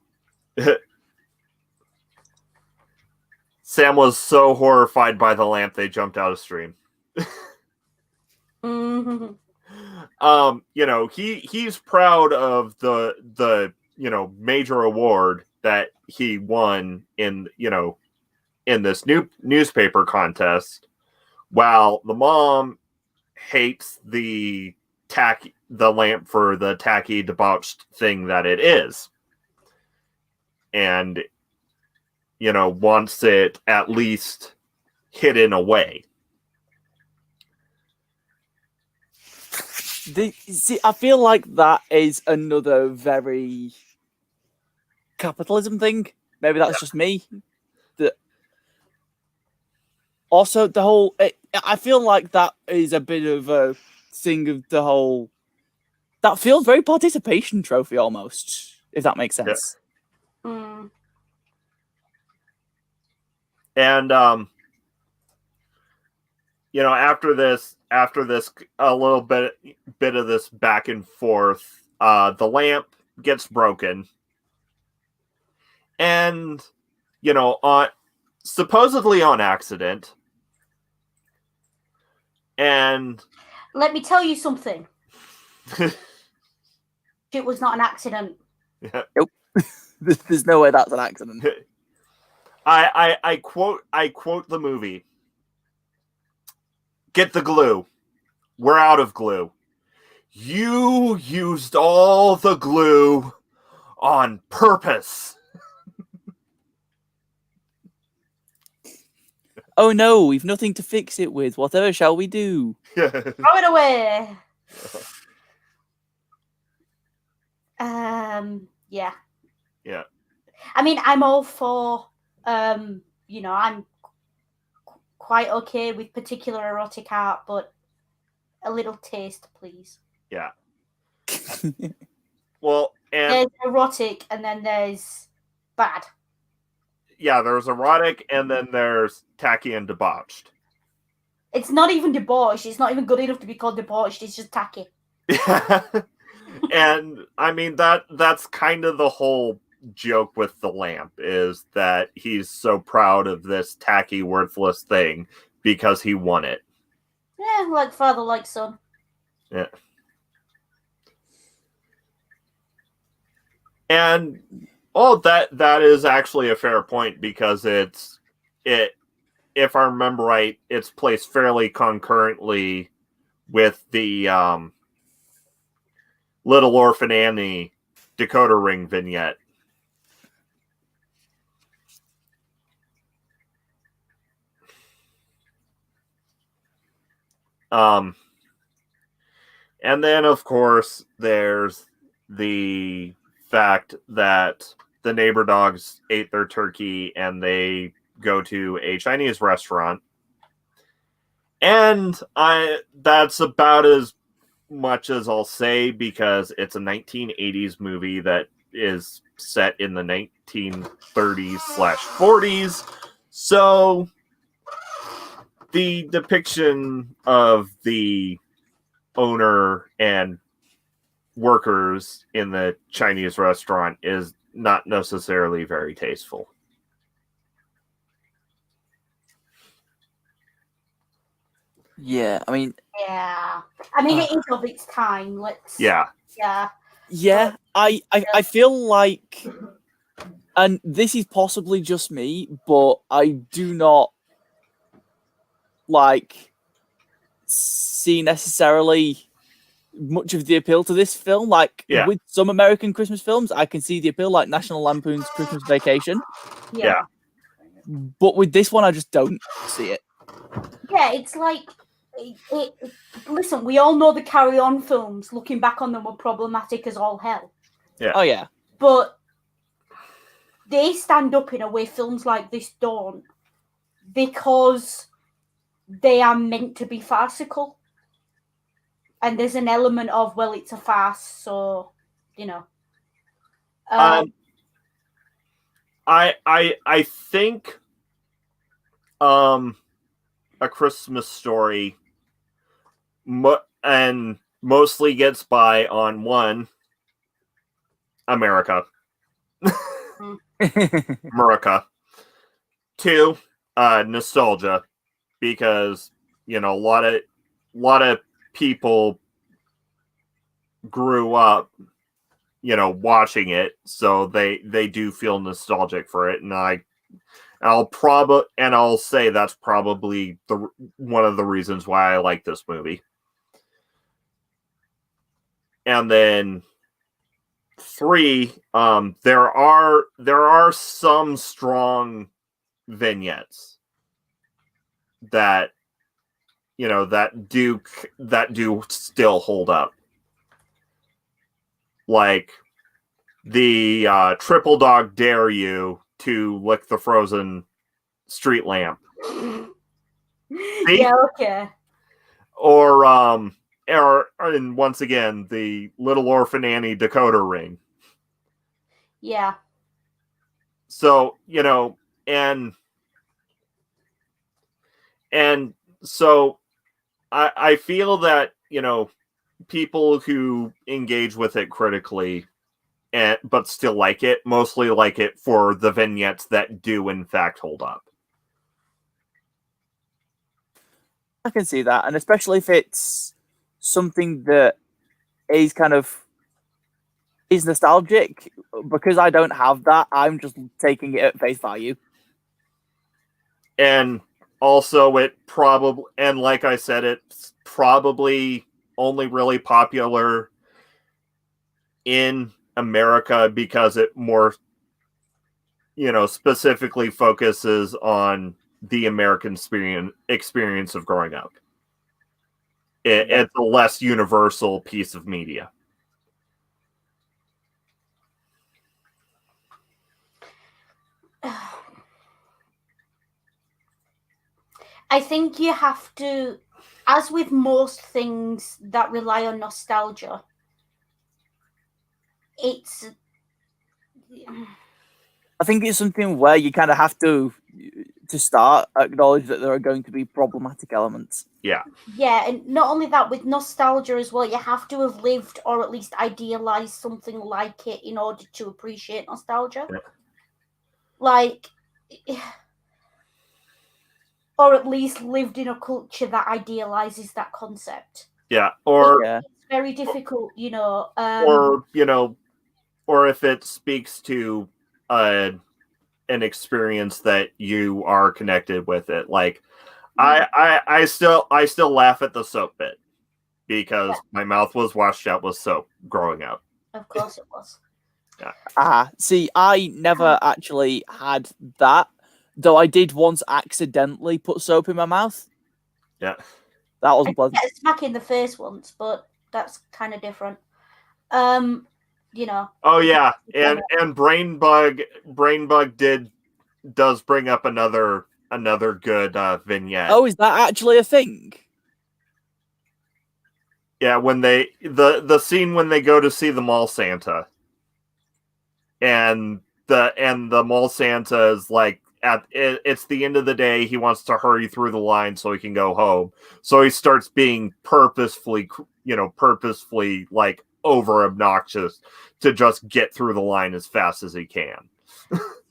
Sam was so horrified by the lamp they jumped out of stream. He's proud of the major award that he won in this new newspaper contest, while the mom hates the lamp for the tacky, debauched thing that it is, and wants it at least hidden away. See, I feel like that is another very capitalism thing. Maybe that's just me. Also, the whole... I feel like that is a bit of a thing of the whole... That feels very participation trophy almost, if that makes sense. Yeah. And after this, a little bit of this back and forth, the lamp gets broken, and supposedly on accident. And let me tell you something. It was not an accident. Nope. There's no way that's an accident. I quote the movie. Get the glue. We're out of glue. You used all the glue on purpose. Oh no, we've nothing to fix it with. Whatever shall we do? Throw it away. Yeah. Yeah. I mean, I'm all for, I'm quite okay with particular erotic art, but a little taste, please. Yeah. Well, and there's erotic, and then there's bad. Yeah, there's erotic, and then there's tacky and debauched. It's not even debauched. It's not even good enough to be called debauched. It's just tacky. And I mean that's kind of the whole joke with the lamp, is that he's so proud of this tacky, worthless thing because he won it. Yeah, like father, like son. Yeah. And that is actually a fair point, because if I remember right, it's placed fairly concurrently with the Little Orphan Annie decoder ring vignette. And then, of course, there's the fact that the neighbor dogs ate their turkey and they go to a Chinese restaurant. And that's about as much as I'll say, because it's a 1980s movie that is set in the 1930s/40s. So the depiction of the owner and workers in the Chinese restaurant is not necessarily very tasteful. Yeah, I mean, Yeah. I mean, it is of its time. Yeah. yeah, I feel like, and this is possibly just me, but I do not like see necessarily much of the appeal to this film. Like Yeah. with some American Christmas films, I can see the appeal, like National Lampoon's Christmas Vacation. Yeah. But with this one, I just don't see it. Yeah, it's like, listen, we all know the Carry On films, looking back on them, were problematic as all hell. Yeah. Oh yeah, But they stand up in a way films like this don't, because they are meant to be farcical. And there's an element of, well, it's a farce, so, you know. I think A Christmas Story and mostly gets by on one, America. Two, nostalgia, because a lot of people grew up watching it, so they do feel nostalgic for it, and I'll say that's probably one of the reasons why I like this movie. And then three, there are some strong vignettes that that do still hold up, like the triple dog dare you to lick the frozen street lamp. Yeah, okay. Or and once again, the Little Orphan Annie decoder ring. Yeah. So, and so I feel that, people who engage with it critically but still like it, mostly like it for the vignettes that do in fact hold up. I can see that, and especially if it's something that is kind of is nostalgic, because I don't have that. I'm just taking it at face value. And also, and like I said, it's probably only really popular in America because it more, specifically focuses on the American experience of growing up. It's a less universal piece of media. I think you have to, as with most things that rely on nostalgia, I think it's something where you kind of have to start acknowledge that there are going to be problematic elements. Yeah. Yeah, and not only that, with nostalgia as well, you have to have lived or at least idealized something like it in order to appreciate nostalgia. Yeah. Like, or at least lived in a culture that idealizes that concept. Yeah, or it's very difficult, or if it speaks to an experience that you are connected with it. Like, I still laugh at the soap bit because my mouth was washed out with soap growing up. Of course it was. Yeah. See, I never actually had that, though I did once accidentally put soap in my mouth. Yeah. That wasn't pleasant. Yeah, smack in the face once, but that's kind of different. Oh yeah, and Brain Bug does bring up another another good vignette. Oh, is that actually a thing? Yeah, when the scene when they go to see the mall Santa, and the mall Santa is like it's the end of the day. He wants to hurry through the line so he can go home. So he starts being purposefully like over obnoxious to just get through the line as fast as he can.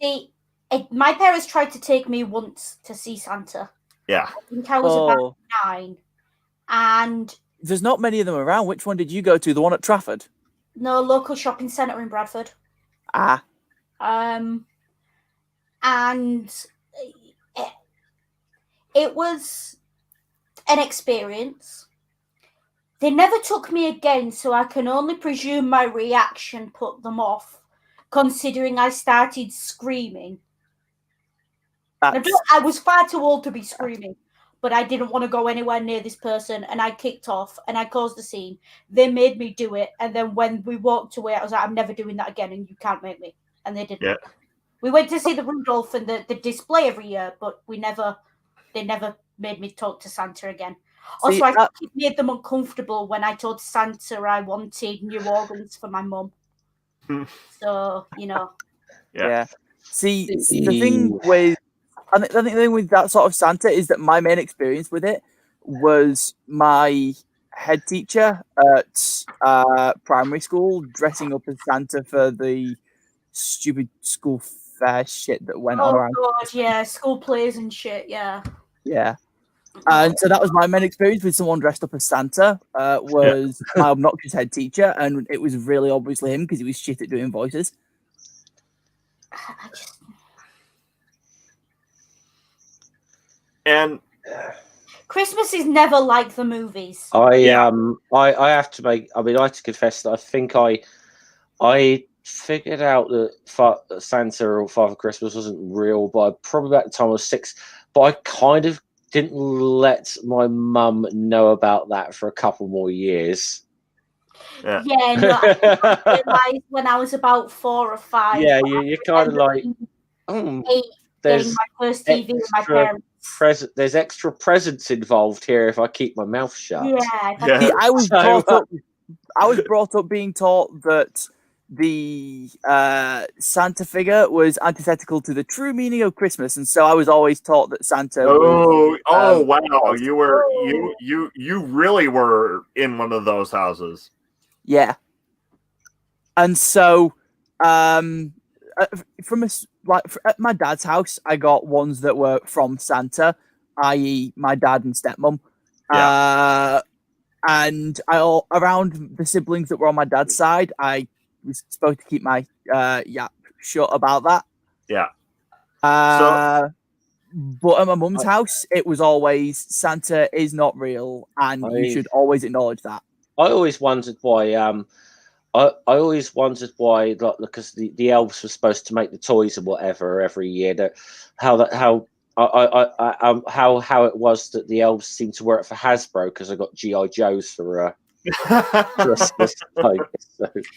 See, my parents tried to take me once to see Santa. Yeah. I think I was about 9, and there's not many of them around. Which one did you go to? The one at Trafford? No, local shopping centre in Bradford. Ah. And it was an experience. They never took me again, so I can only presume my reaction put them off, considering I started screaming. I was far too old to be screaming, but I didn't want to go anywhere near this person, and I kicked off, and I caused a scene. They made me do it, and then when we walked away, I was like, I'm never doing that again, and you can't make me. And they didn't. Yeah. We went to see the Rudolph and the display every year, but they never made me talk to Santa again. Also, I think it made them uncomfortable when I told Santa I wanted new organs for my mum. So, Yeah. See, the thing with the thing with that sort of Santa is that my main experience with it was my head teacher at primary school dressing up as Santa for the stupid school fair shit that went on around. Oh god, yeah, school plays and shit, yeah. Yeah. And so that was my main experience with someone dressed up as Santa, was my obnoxious head teacher, and it was really obviously him because he was shit at doing voices. And Christmas is never like the movies. I have to make. I mean, I have to confess that I think I figured out that Santa or Father Christmas wasn't real, but probably about the time I was 6. But I kind of didn't let my mum know about that for a couple more years. Yeah, no, I realised when I was about 4 or 5. Yeah, you're kind of like, there's my first TV with my parents. There's extra presents involved here if I keep my mouth shut. Yeah. See, I was brought up being taught that the Santa figure was antithetical to the true meaning of Christmas, and so I was always taught that Santa. Wow! You really were in one of those houses. Yeah, and so at my dad's house, I got ones that were from Santa, i.e., my dad and stepmom. Yeah. And around the siblings that were on my dad's side, I was supposed to keep my yap shut about that. Yeah. But at my mum's house, it was always Santa is not real, and you should always acknowledge that. I always wondered why. I always wondered why, like, because the elves were supposed to make the toys and whatever every year. How it was that the elves seemed to work for Hasbro because I got GI Joes for Christmas.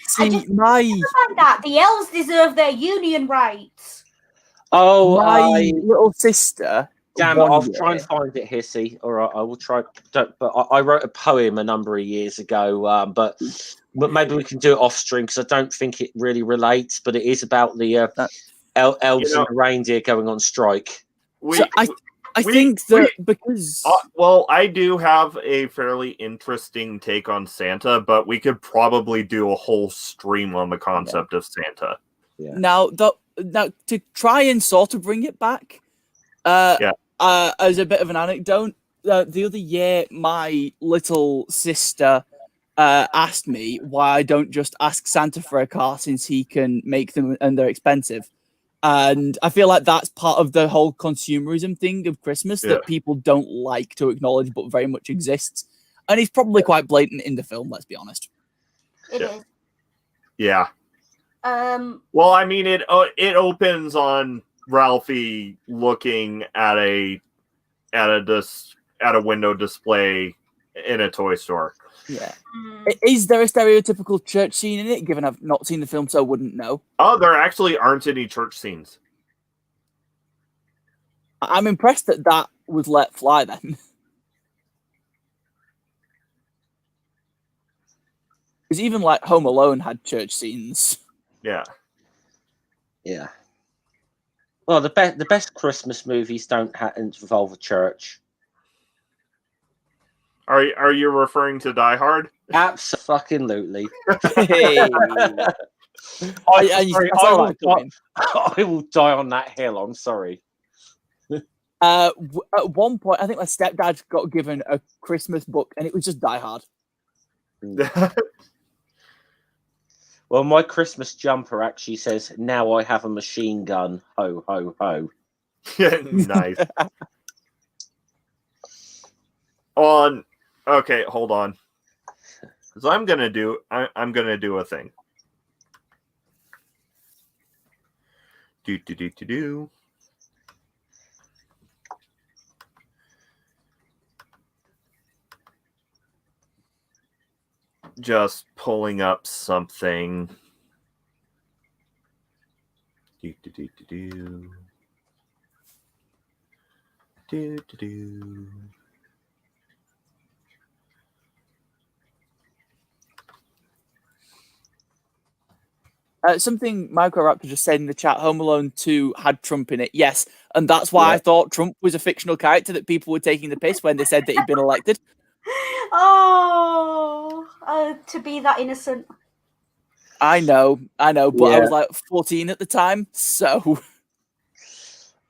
See, the elves deserve their union rights. Oh, my little sister. Damn it! I'll try and find it, Hissy. All right, I will try. But I wrote a poem a number of years ago. But maybe we can do it off stream because I don't think it really relates. But it is about the elves and the reindeer going on strike. I think that because I do have a fairly interesting take on Santa, but we could probably do a whole stream on the concept of Santa. Yeah. Now to try and sort of bring it back, as a bit of an anecdote, the other year my little sister asked me why I don't just ask Santa for a car since he can make them and they're expensive. And I feel like that's part of the whole consumerism thing of Christmas that people don't like to acknowledge, but very much exists. And it's probably quite blatant in the film, let's be honest. It is. Yeah. Well, I mean, it opens on Ralphie looking at a window display in a toy store. Yeah. Is there a stereotypical church scene in it? Given I've not seen the film, so I wouldn't know. Oh, there actually aren't any church scenes. I'm impressed that that was let fly then. Because even like Home Alone had church scenes. Yeah. Yeah. Well, the best Christmas movies don't involve a church. Are you referring to Die Hard? Absolutely. Hey. I will die on that hill. I'm sorry. At one point, I think my stepdad got given a Christmas book, and it was just Die Hard. Well, my Christmas jumper actually says, "Now I have a machine gun." Ho ho ho. Nice. Okay, hold on. So I'm gonna do a thing. Do. Just pulling up something. Do. Something Microraptor just said in the chat, Home Alone 2 had Trump in it. Yes, and that's why I thought Trump was a fictional character that people were taking the piss when they said that he'd been elected. To be that innocent. I know, but Yeah. I was like 14 at the time, so...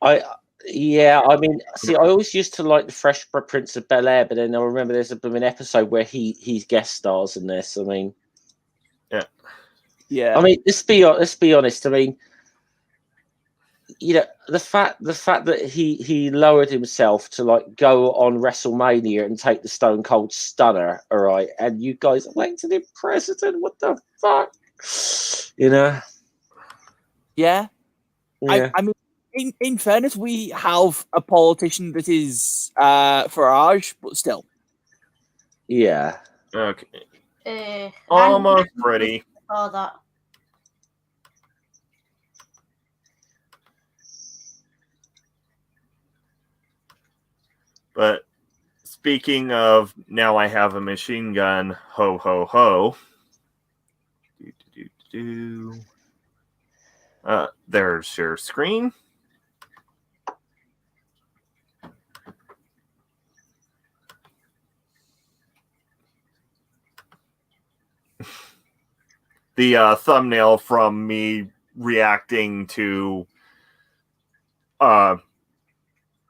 I mean, see, I always used to like the Fresh Prince of Bel-Air, but then I remember there's an episode where he's guest stars in this. I mean, yeah. I mean, let's be honest. I mean, you know, the fact that he lowered himself to like go on WrestleMania and take the Stone Cold Stunner, all right, and you guys elected him president. What the fuck? You know? Yeah. Yeah. I mean, in fairness, we have a politician that is Farage, but still. Yeah. Okay. Almost ready. Oh, that. But speaking of, now I have a machine gun. Ho ho ho. There's your screen. The thumbnail from me reacting /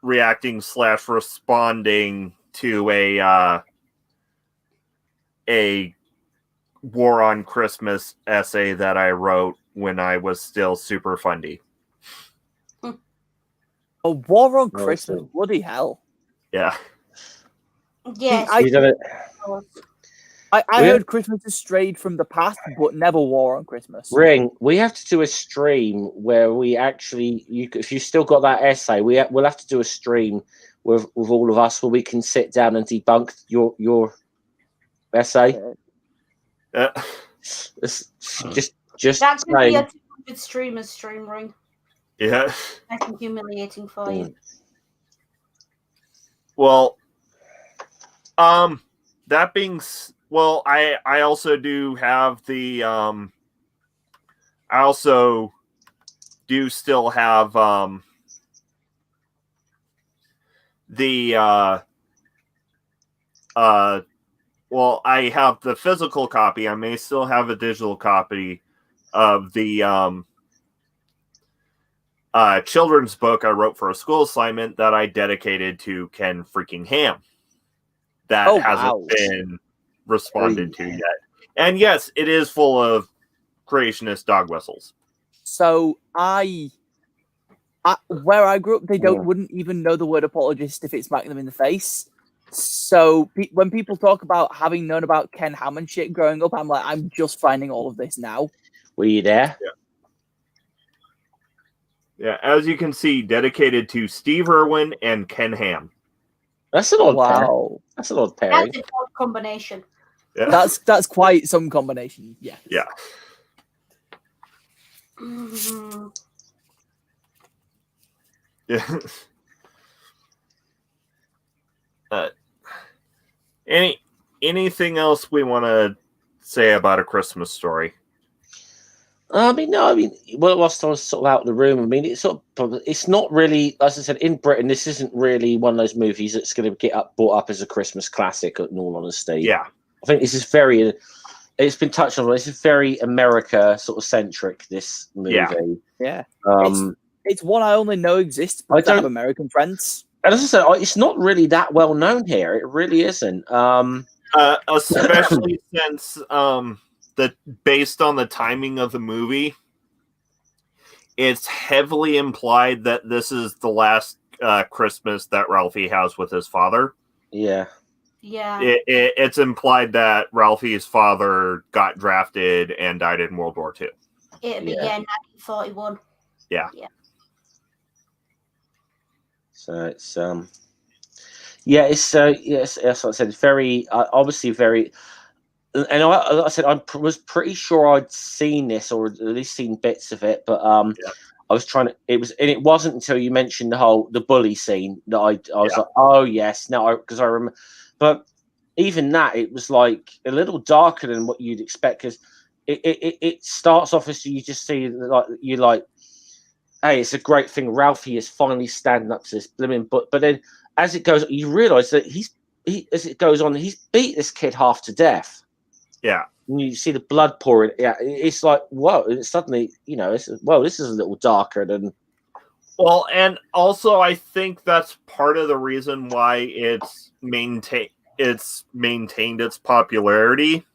responding to a War on Christmas essay that I wrote when I was still super fundy. A War on Christmas, bloody hell. Yeah. Yes. I heard Christmas is strayed from the past, but never War on Christmas. Ring, we have to do a stream where we actually, if you still got that essay, we'll have to do a stream with all of us where we can sit down and debunk your essay. Just That's going to be saying. a 200 streamers stream, Ring. Yeah. Nice and humiliating for you. Well, that being well, I also do have the I also do still have well, I have the physical copy. I may still have a digital copy of the children's book I wrote for a school assignment that I dedicated to Ken freaking Ham. That hasn't been responded to yet. And yes, it is full of creationist dog whistles. So where I grew up, they wouldn't even know the word apologist if it smacked them in the face. So when people talk about having known about Ken Ham and shit growing up, I'm like, I'm just finding all of this now. Were you there? Yeah, as you can see, dedicated to Steve Irwin and Ken Ham. That's an odd pairing. That's an odd pairing. That's an odd combination. Yeah. That's quite some combination. Yeah. Yeah. Mm-hmm. Yeah. Uh, anything else we want to say about A Christmas Story? Whilst I was sort of out of the room, I mean, it's not really, as I said, in Britain, this isn't really one of those movies that's going to get brought up as a Christmas classic, in all honesty. Yeah. I think this is it's been touched on, this is very America sort of centric, this movie. Yeah. Um, It's one I only know exists because I have American friends. And as I said, it's not really that well known here. It really isn't. Especially since based on the timing of the movie, it's heavily implied that this is the last Christmas that Ralphie has with his father. Yeah. Yeah. It's implied that Ralphie's father got drafted and died in World War II. It'd be 1941. Yeah. So it's yes, as I said, it's very obviously very. And I said I was pretty sure I'd seen this or at least seen bits of it, but I was trying to. It wasn't until you mentioned the bully scene that I was like, oh yes, no, because I remember. But even that, it was like a little darker than what you'd expect because it starts off as you just see like, hey, it's a great thing. Ralphie is finally standing up to this blimmin', but then as it goes, you realise that as it goes on, he's beat this kid half to death. Yeah. And you see the blood pouring. Yeah, it's like, whoa. And suddenly, this is a little darker than. Well, and also I think that's part of the reason why it's maintained its popularity.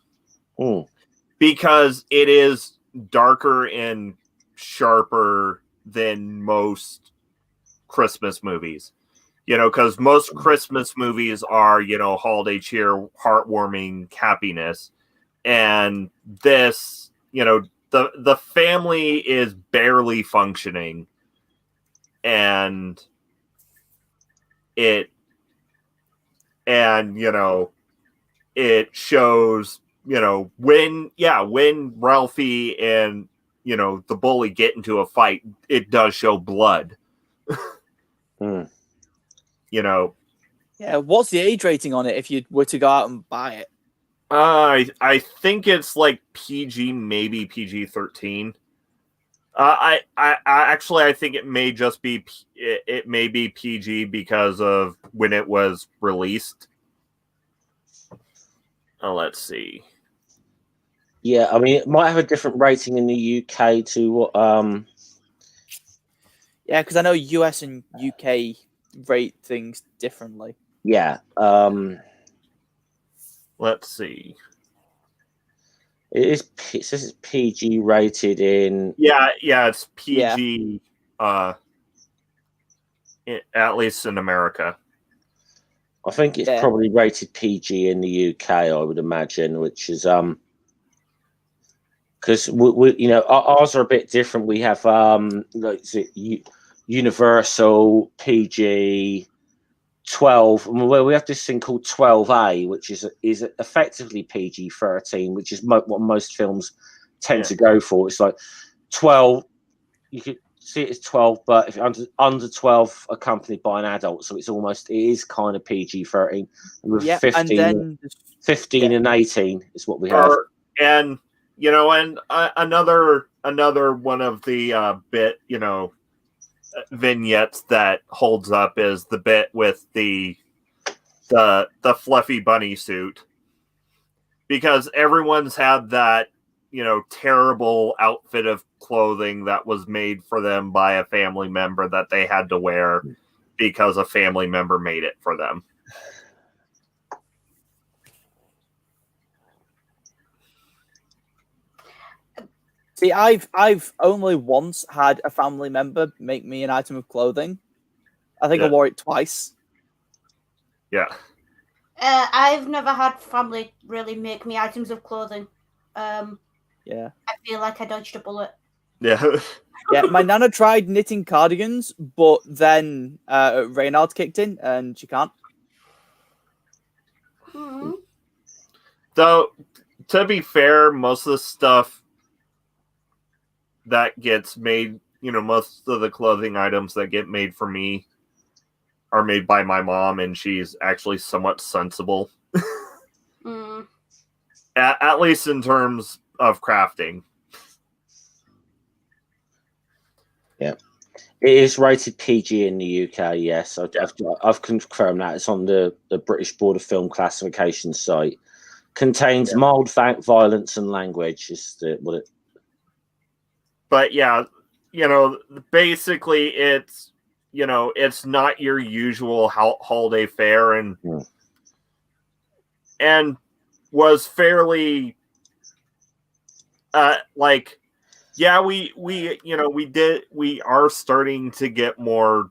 Because it is darker and sharper than most Christmas movies. Because most Christmas movies are, holiday cheer, heartwarming, happiness. And this, the family is barely functioning. And it shows, when Ralphie and, the bully get into a fight, it does show blood. Yeah, what's the age rating on it if you were to go out and buy it? I think it's like PG, maybe PG-13. I think it may just be it may be PG because of when it was released. Let's see. Yeah, I mean, it might have a different rating in the UK to what. Yeah, because I know US and UK rate things differently. Yeah. Let's see. It says it's PG rated in. Yeah, it's PG. Yeah. At least in America. I think it's probably rated PG in the UK. I would imagine, which is because we ours are a bit different. We have Universal PG 12, where we have this thing called 12A, which is effectively PG-13, which is what most films tend to go for. It's like 12. You could see it as 12, but if under 12 accompanied by an adult, so it is kind of PG-13. With 15 and 18 is what we have. And another one of the vignettes that holds up is the bit with the fluffy bunny suit, because everyone's had that terrible outfit of clothing that was made for them by a family member that they had to wear because a family member made it for them. See, I've only once had a family member make me an item of clothing. I think I wore it twice. Yeah. I've never had family really make me items of clothing. Yeah. I feel like I dodged a bullet. Yeah. Yeah, my nana tried knitting cardigans, but then Reynard kicked in and she can't. Mm-hmm. Though, to be fair, most of the stuff that gets made, most of the clothing items that get made for me are made by my mom, and she's actually somewhat sensible. Mm. At least in terms of crafting. Yeah. It is rated PG in the UK, yes. I've confirmed that. It's on the British Board of Film Classification site. Contains mild violence and language. But yeah, basically it's, it's not your usual holiday fare, and was fairly we are starting to get more,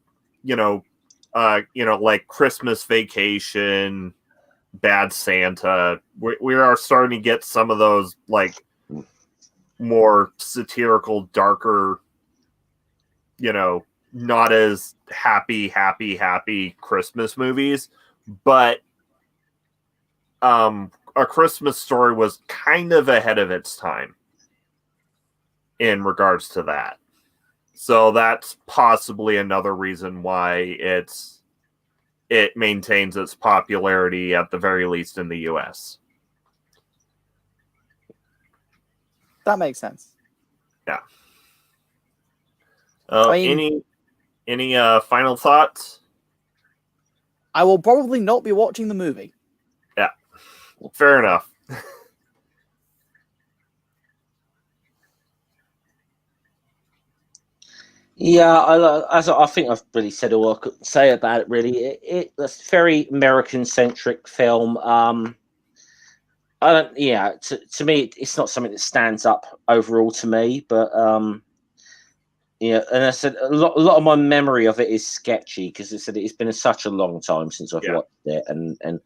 like Christmas Vacation, Bad Santa. We are starting to get some of those like more satirical, darker, not as happy Christmas movies. But A Christmas Story was kind of ahead of its time in regards to that. So that's possibly another reason why it maintains its popularity, at the very least in the US. That makes sense. Yeah. I mean, any final thoughts? I will probably not be watching the movie. Yeah. Fair enough. Yeah, I think I've really said all I could say about it. Really, it's a very American-centric film. I don't. Yeah, to me, it's not something that stands up overall to me. But and I said a lot of my memory of it is sketchy because it's been such a long time since I've watched it, and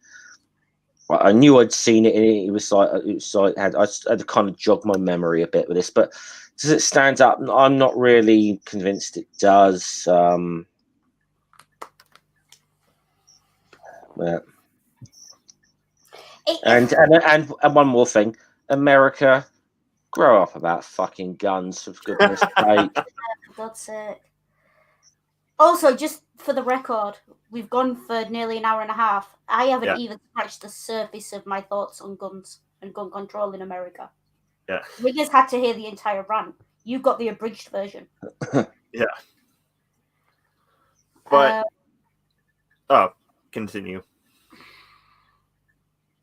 I knew I'd seen it, and I had to kind of jog my memory a bit with this, but. Does it stand up? I'm not really convinced it does. Yeah. And one more thing, America, grow up about fucking guns, for goodness sake. For God's sake. Also, just for the record, we've gone for nearly an hour and a half. I haven't even scratched the surface of my thoughts on guns and gun control in America. Yeah. We just had to hear the entire rant. You got the abridged version. Yeah. But continue.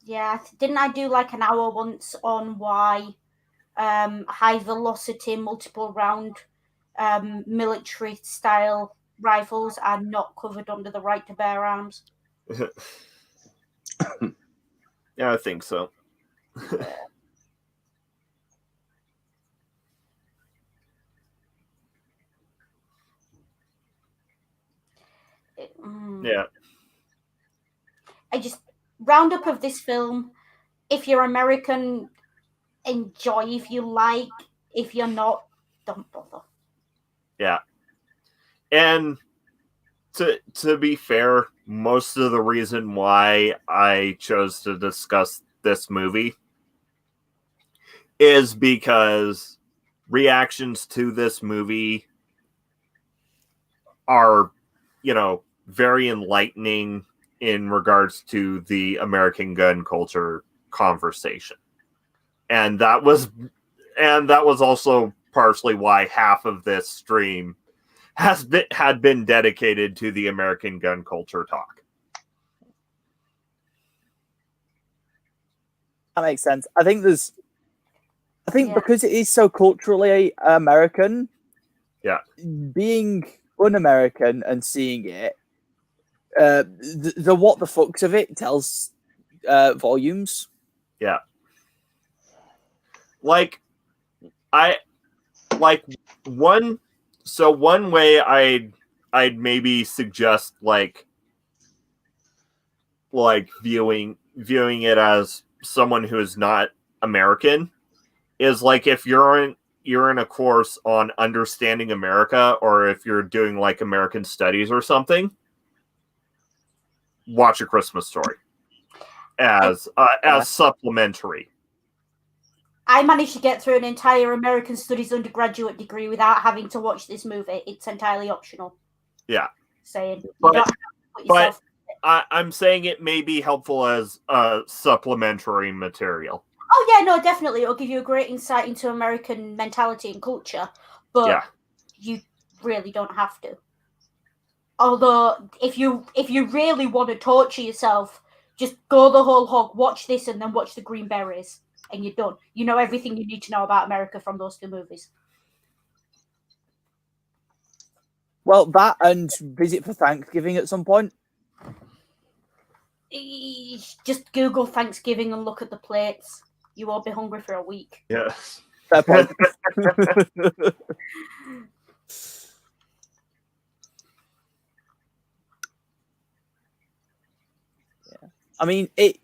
Yeah, didn't I do like an hour once on why high velocity multiple round military style rifles are not covered under the right to bear arms? Yeah, I think so. Yeah. I just roundup of this film. If you're American, enjoy if you like. If you're not, don't bother. Yeah. And to be fair, most of the reason why I chose to discuss this movie is because reactions to this movie are, very enlightening in regards to the American gun culture conversation. And that was also partially why half of this stream had been dedicated to the American gun culture talk. That makes sense. I think because it is so culturally American, being un-American and seeing it, the what the fucks of it tells volumes. Yeah. One way I'd maybe suggest like viewing it as someone who is not American is like if you're in a course on understanding America, or if you're doing like American studies or something, watch A Christmas Story as supplementary. I managed to get through an entire American Studies undergraduate degree without having to watch this movie. It's entirely optional. Yeah. Saying. But put But yourself. I'm saying it may be helpful as supplementary material. Oh yeah, no, definitely, it'll give you a great insight into American mentality and culture, but Yeah. you really don't have to. Although, if you really want to torture yourself, just go the whole hog, watch this, and then watch the Green Berets, and you're done. You know everything you need to know about America from those two movies. Well, that and visit for Thanksgiving at some point. Just Google Thanksgiving and look at the plates. You won't be hungry for a week. Yes. Fair point. I mean, it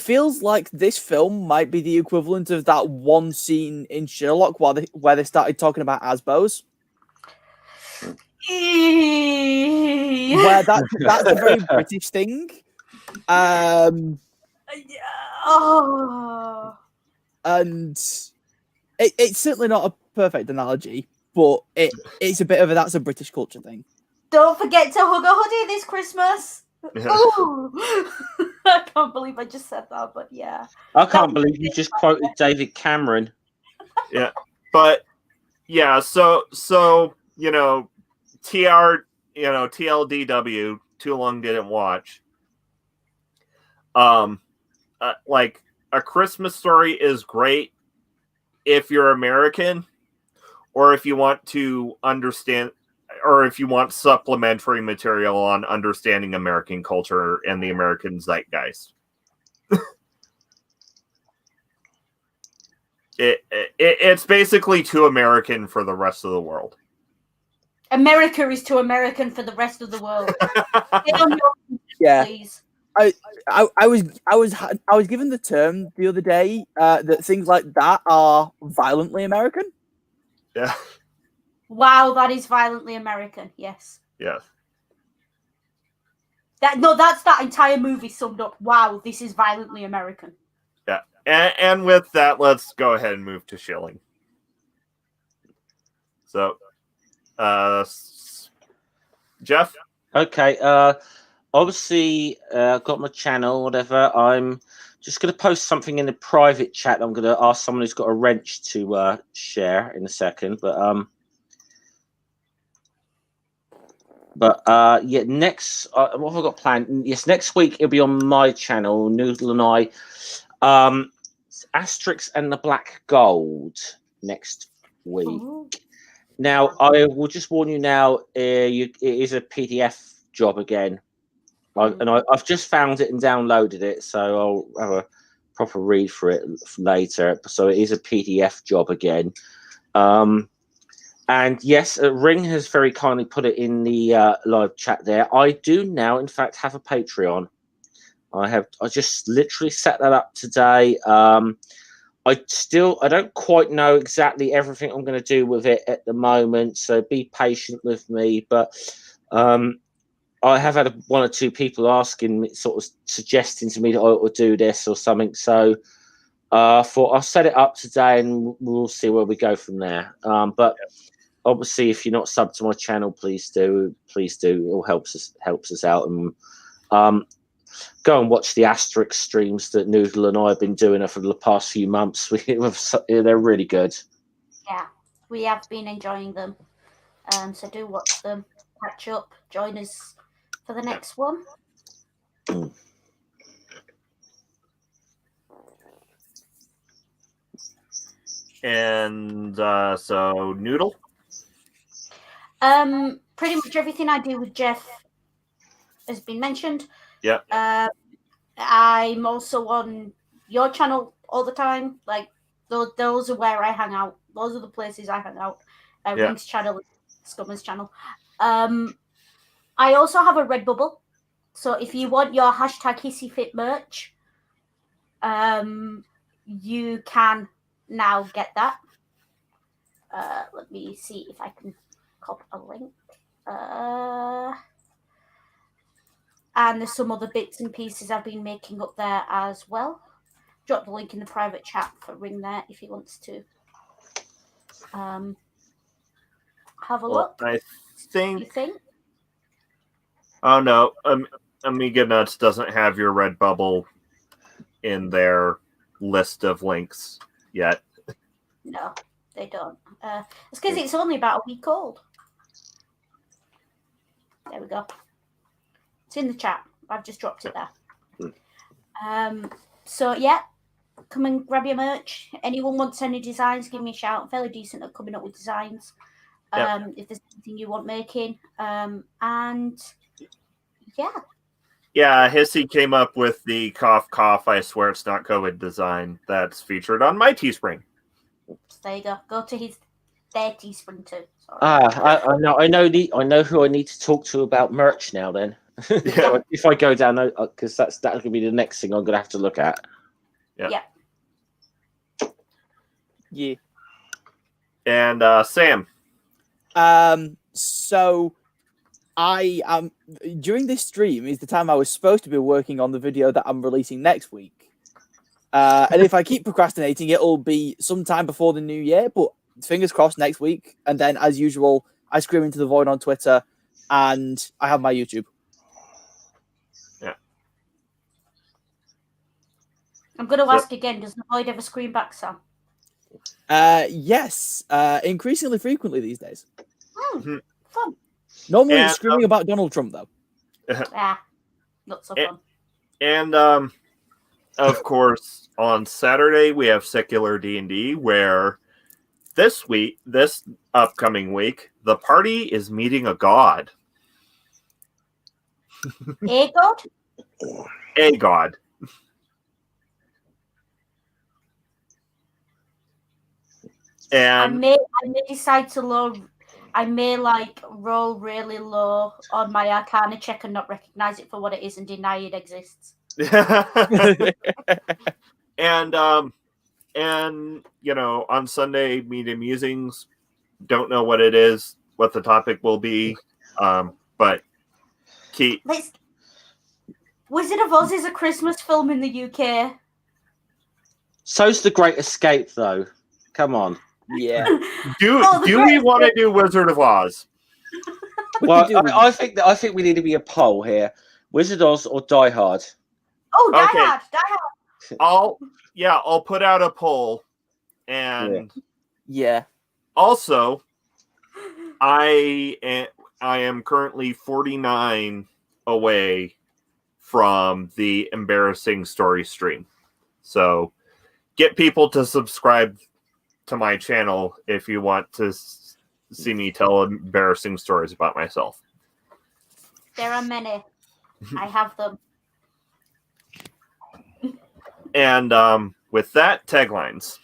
feels like this film might be the equivalent of that one scene in Sherlock where they started talking about Asbos. Where that's a very British thing. Oh. And it's certainly not a perfect analogy, but it's a bit of that's a British culture thing. Don't forget to hug a hoodie this Christmas. Yeah. Ooh. I can't believe I just said that, but yeah. I can't believe you just quoted David Cameron. Yeah. But yeah, so TLDW, too long didn't watch. Like A Christmas Story is great if you're American, or if you want to understand, or if you want supplementary material on understanding American culture and the American zeitgeist. It's basically too American for the rest of the world. America is too American for the rest of the world. Get on your feet, Yeah. please. I was given the term the other day that things like that are violently American. Yeah. Wow, that is violently American. Yes. Yes. That's that entire movie summed up. Wow, this is violently American. Yeah. And with that, let's go ahead and move to shilling. So, Jeff? Okay. Obviously, got my channel, whatever. I'm just going to post something in the private chat. I'm going to ask someone who's got a wrench to share in a second. But yeah, next, what have I got planned? Yes, next week it'll be on my channel, Noodle and I. Asterix and the Black Gold next week. Ooh. Now, I will just warn you now, it is a PDF job again. I've just found it and downloaded it, so I'll have a proper read for it later. So it is a PDF job again. And yes, Ring has very kindly put it in the live chat there. I do now, in fact, have a Patreon. I just literally set that up today. I don't quite know exactly everything I'm going to do with it at the moment, so be patient with me. But I have had one or two people asking me, sort of suggesting to me that I ought to do this or something. So I'll set it up today, and we'll see where we go from there. But obviously, if you're not subbed to my channel, please do. It all helps us out. And go and watch the Asterix streams that Noodle and I have been doing for the past few months. They're really good. Yeah, we have been enjoying them. So do watch them, catch up, join us for the next one. And so, Noodle? Pretty much everything I do with Jeff has been mentioned. Yeah. I'm also on your channel all the time. Like those are where I hang out. Those are the places I hang out. Ring's channel, Scummer's channel. I also have a Redbubble. So if you want your #HissyFit merch, you can now get that. Let me see if I can copy a link. And there's some other bits and pieces I've been making up there as well. Drop the link in the private chat for Ring there if he wants to have a look. I think Oh no, Amiga Nuts doesn't have your Redbubble in their list of links yet. No, they don't. It's because it's only about a week old. There we go. It's in the chat. I've just dropped it there. So yeah, come and grab your merch. Anyone wants any designs, give me a shout. I'm fairly decent at coming up with designs. If there's anything you want making. And yeah. Yeah, Hissy came up with the cough cough, I swear it's not COVID design that's featured on my Teespring. So there you go. Go to their Teespring too. Sorry. I know who I need to talk to about merch now. Then, Yeah. if I go down, because that's going to be the next thing I'm going to have to look at. Yeah. Yeah. And Sam. So I am during this stream is the time I was supposed to be working on the video that I'm releasing next week. And if I keep procrastinating, it'll be sometime before the new year, but fingers crossed next week. And then, as usual, I scream into the void on Twitter and I have my YouTube. Yeah. I'm going to ask again, does the void ever scream back, Sam? Yes, increasingly frequently these days. Fun. Normally And, it's screaming about Donald Trump, though. Not so fun. And of course, on Saturday we have secular D&D, where this upcoming week, the party is meeting a god. A god? A god. And I may decide to roll really low on my Arcana check and not recognize it for what it is and deny it exists. and on Sunday, Media Musings, don't know what it is, what the topic will be, but Wizard of Oz is a Christmas film in the UK. So's The Great Escape, though. Come on. Yeah. Do we want to do Wizard of Oz? Well, I think we need to be a poll here: Wizard of Oz or Die Hard. Oh, Die Okay. Hard. I'll put out a poll, and Yeah. also, I am currently 49 away from the embarrassing story stream, so get people to subscribe to my channel if you want to see me tell embarrassing stories about myself. There are many. I have them. And with that, taglines.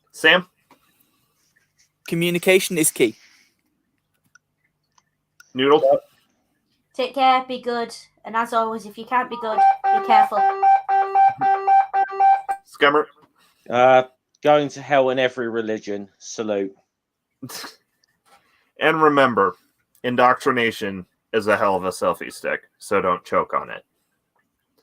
Sam? Communication is key. Noodle? Take care, be good, and as always, if you can't be good, be careful. Scummer? Going to hell in every religion. Salute. And remember, indoctrination is a hell of a selfie stick, so don't choke on it.